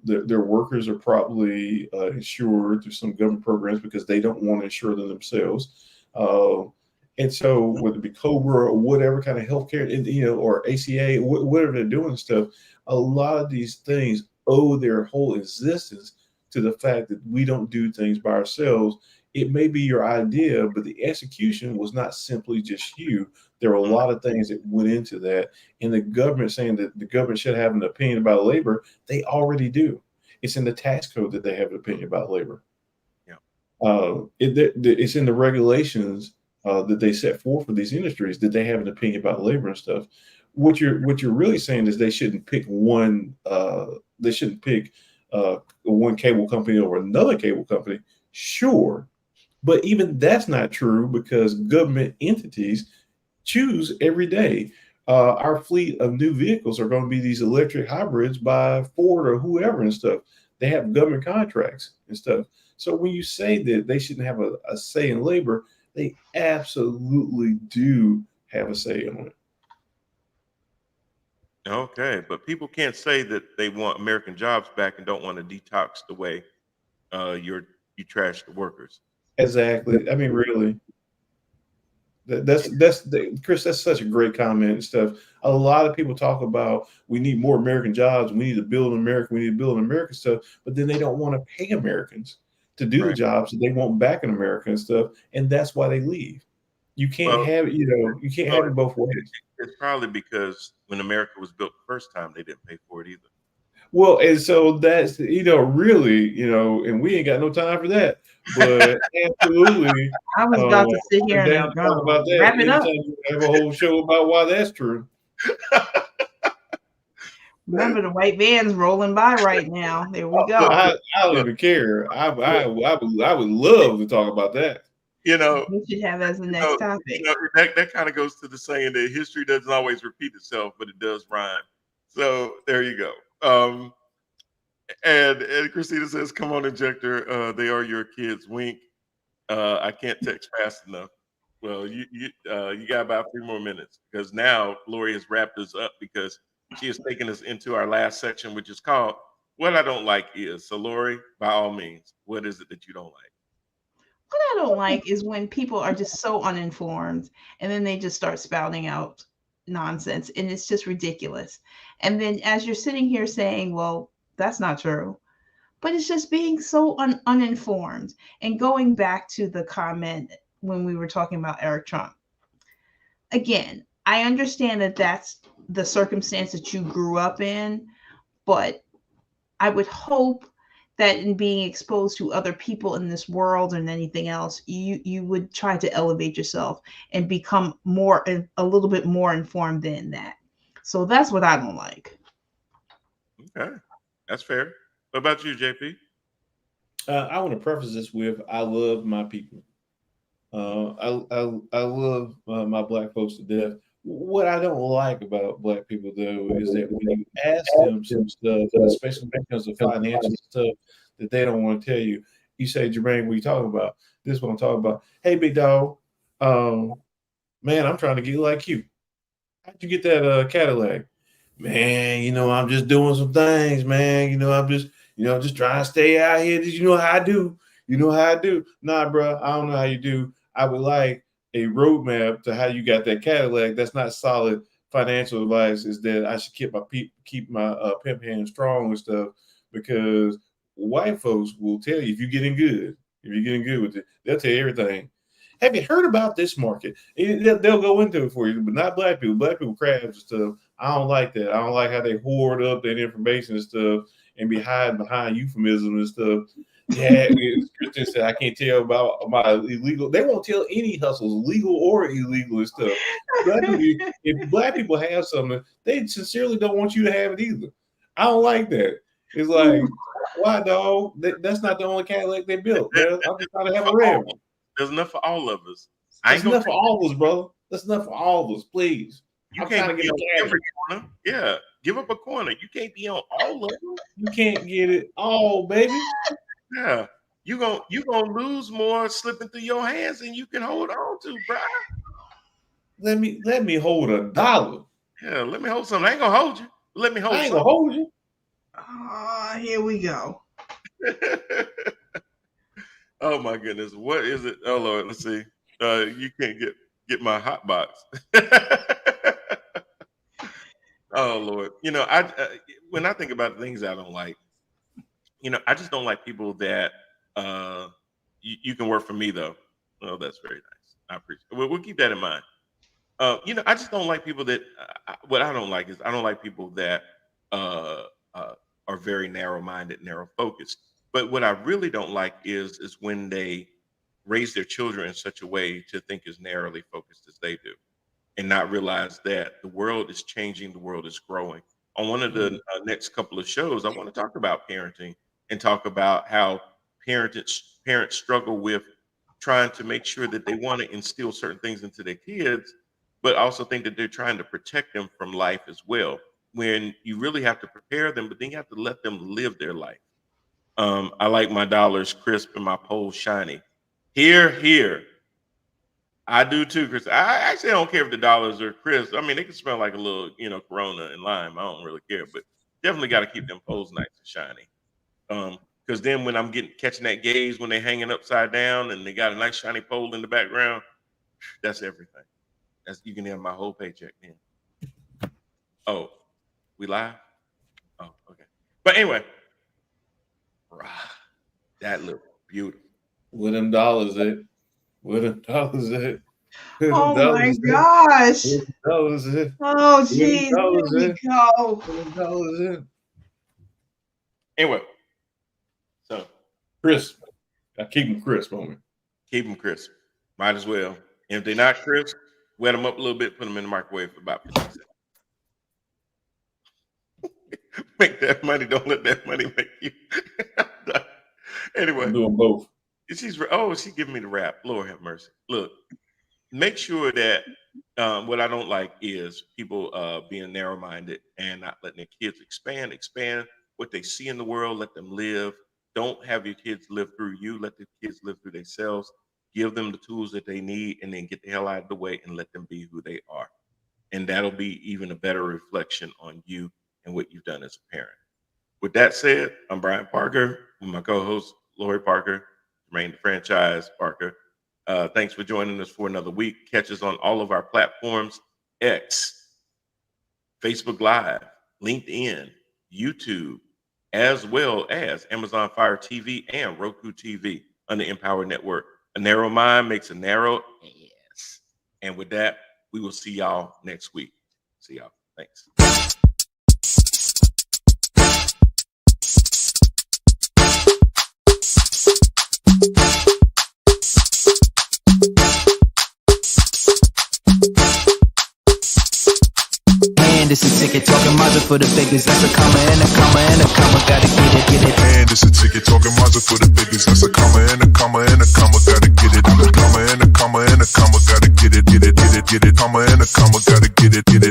Their workers are probably insured through some government programs because they don't want to insure them themselves. And so whether it be COBRA or whatever kind of healthcare, or ACA, whatever they're doing stuff, a lot of these things owe their whole existence to the fact that we don't do things by ourselves. It may be your idea, but the execution was not simply just you. There were a lot of things that went into that. And the government saying that the government should have an opinion about labor, they already do. It's in the tax code that they have an opinion about labor. Yeah. It's in the regulations that they set forth for these industries that they have an opinion about labor and stuff. What you're really saying is they shouldn't pick one they shouldn't pick one cable company over another cable company. Sure, but even that's not true because government entities choose every day. Our fleet of new vehicles are going to be these electric hybrids by Ford or whoever and stuff. They have government contracts and stuff. So when you say that they shouldn't have a say in labor, they absolutely do have a say on it. Okay, but people can't say that they want American jobs back and don't want to detox the way you trash the workers. Exactly. I mean, really. Chris. That's such a great comment and stuff. A lot of people talk about we need more American jobs. We need to build America. We need to build American stuff, but then they don't want to pay Americans to do the Right. jobs that they want back in America and stuff, and that's why they leave. You can't Well, have you can't well, have it both ways. it's probably because when America was built the first time, they didn't pay for it either. Well, and so that's really and we ain't got no time for that. But absolutely, I was uh, about to sit here and Dan, talk go about that wrap it anytime up. you have a whole show about why that's true. Remember, the white van's rolling by right now. There we Look, go. I don't look, even care. look. I would love to talk about that. You know, We should have as the you next know, topic. that kind of goes to the saying that history doesn't always repeat itself, but it does rhyme. So there you go. And Christina says, "Come on, Injector. They are your kids. Wink. I can't text fast enough." Well, you got about 3 more minutes because now Lori has wrapped us up because she has taken us into our last section, which is called "What I Don't Like Is." So, Lori, by all means, what is it that you don't like? What I don't like is when people are just so uninformed and then they just start spouting out nonsense and it's just ridiculous. And then as you're sitting here saying, well, that's not true, but it's just being so uninformed. And going back to the comment when we were talking about Eric Trump, again, I understand that that's the circumstance that you grew up in, but I would hope that in being exposed to other people in this world and anything else, you would try to elevate yourself and become a little bit more informed than that. So that's what I don't like. Okay, that's fair. What about you, JP? I want to preface this with I love my people. I love my black folks to death. What I don't like about black people though is that when you ask them some stuff, especially when it comes to financial stuff that they don't want to tell you, you say, Jermaine, what are you talking about? This is what I'm talking about. Hey, big dog, um, man, I'm trying to get like you. How'd you get that Cadillac? Man, I'm just doing some things, man. I'm just trying to stay out here. You know how I do. You know how I do. Nah, bro, I don't know how you do. I would like a roadmap to how you got that Cadillac. That's not solid financial advice. Is that I should keep my pimp hand strong and stuff because white folks will tell you if you're getting good. If you're getting good with it, they'll tell you everything. Have you heard about this market? They'll go into it for you, but not black people. Black people crabs and stuff. I don't like that. I don't like how they hoard up that information and stuff and be hiding behind euphemism and stuff. Yeah, Christian said I can't tell about my illegal. They won't tell any hustles, legal or illegal and stuff. If black people have something, they sincerely don't want you to have it either. I don't like that. It's like, why, dog? That's not the only Cadillac they built. Man. I'm just trying to have a red one. There's enough for all of us. I That's ain't gonna enough for all of us, brother. That's enough for all of us, please. You I'm trying can't to be get on a every corner. Yeah, give up a corner. You can't be on all of them. You can't get it all, baby. Yeah, you gonna lose more slipping through your hands than you can hold on to, bro. Let me hold $1. Yeah, let me hold something. I ain't gonna hold you. Let me hold I ain't gonna something. hold you. Here we go. Oh my goodness, what is it? Oh Lord, let's see. You can't get my hot box. Oh Lord, when I think about things I don't like, I just don't like people that you can work for me though. Oh, that's very nice. I appreciate it. We'll keep that in mind. I just don't like people that. What I don't like is I don't like people that uh, are very narrow-minded, narrow-focused. But what I really don't like is when they raise their children in such a way to think as narrowly focused as they do, and not realize that the world is changing, the world is growing, on one of the next couple of shows, I want to talk about parenting and talk about how parents struggle with trying to make sure that they want to instill certain things into their kids, but also think that they're trying to protect them from life as well. When you really have to prepare them, but then you have to let them live their life. I like my dollars crisp and my poles shiny. Here. I do too, Chris. I actually don't care if the dollars are crisp. I mean, they can smell like a little, Corona and lime. I don't really care, but definitely got to keep them poles nice and shiny. Because then when I'm catching that gaze when they're hanging upside down and they got a nice shiny pole in the background, that's everything. You can have my whole paycheck then. Oh, we live? Oh, okay. But anyway, that look beautiful. Where them dollars at? Where them dollars at? Oh my gosh. Where them dollars at? Oh, geez. Here we go. Where them dollars at? Anyway, so crisp. I keep them crisp on me. Keep them crisp. Might as well. And if they're not crisp, wet them up a little bit, put them in the microwave for about 15 seconds. Make that money. Don't let that money make you. Anyway. I'm doing both. She's giving me the rap. Lord have mercy. Look, make sure that what I don't like is people being narrow-minded and not letting their kids expand what they see in the world. Let them live. Don't have your kids live through you. Let the kids live through themselves. Give them the tools that they need, and then get the hell out of the way and let them be who they are. And that'll be even a better reflection on you and what you've done as a parent. With that said, I'm Brian Parker with my co-host Lori Parker, Jermaine the Franchise Parker. Thanks for joining us for another week. Catch us on all of our platforms: X, Facebook Live, LinkedIn, YouTube, as well as Amazon Fire TV and Roku TV on the Empower Network. A narrow mind makes a narrow ass. And with that, we will see y'all next week. See y'all. Thanks. And it's a ticket talking Mazda for the biggest. That's a comma and a comma and a comma. Gotta get it. And it's a ticket talking Mazda for the biggest. That's a comma and a comma and a comma. Gotta get it. I'm a comma and a comma and a comma. Gotta get it. Comma and a comma. Gotta get it.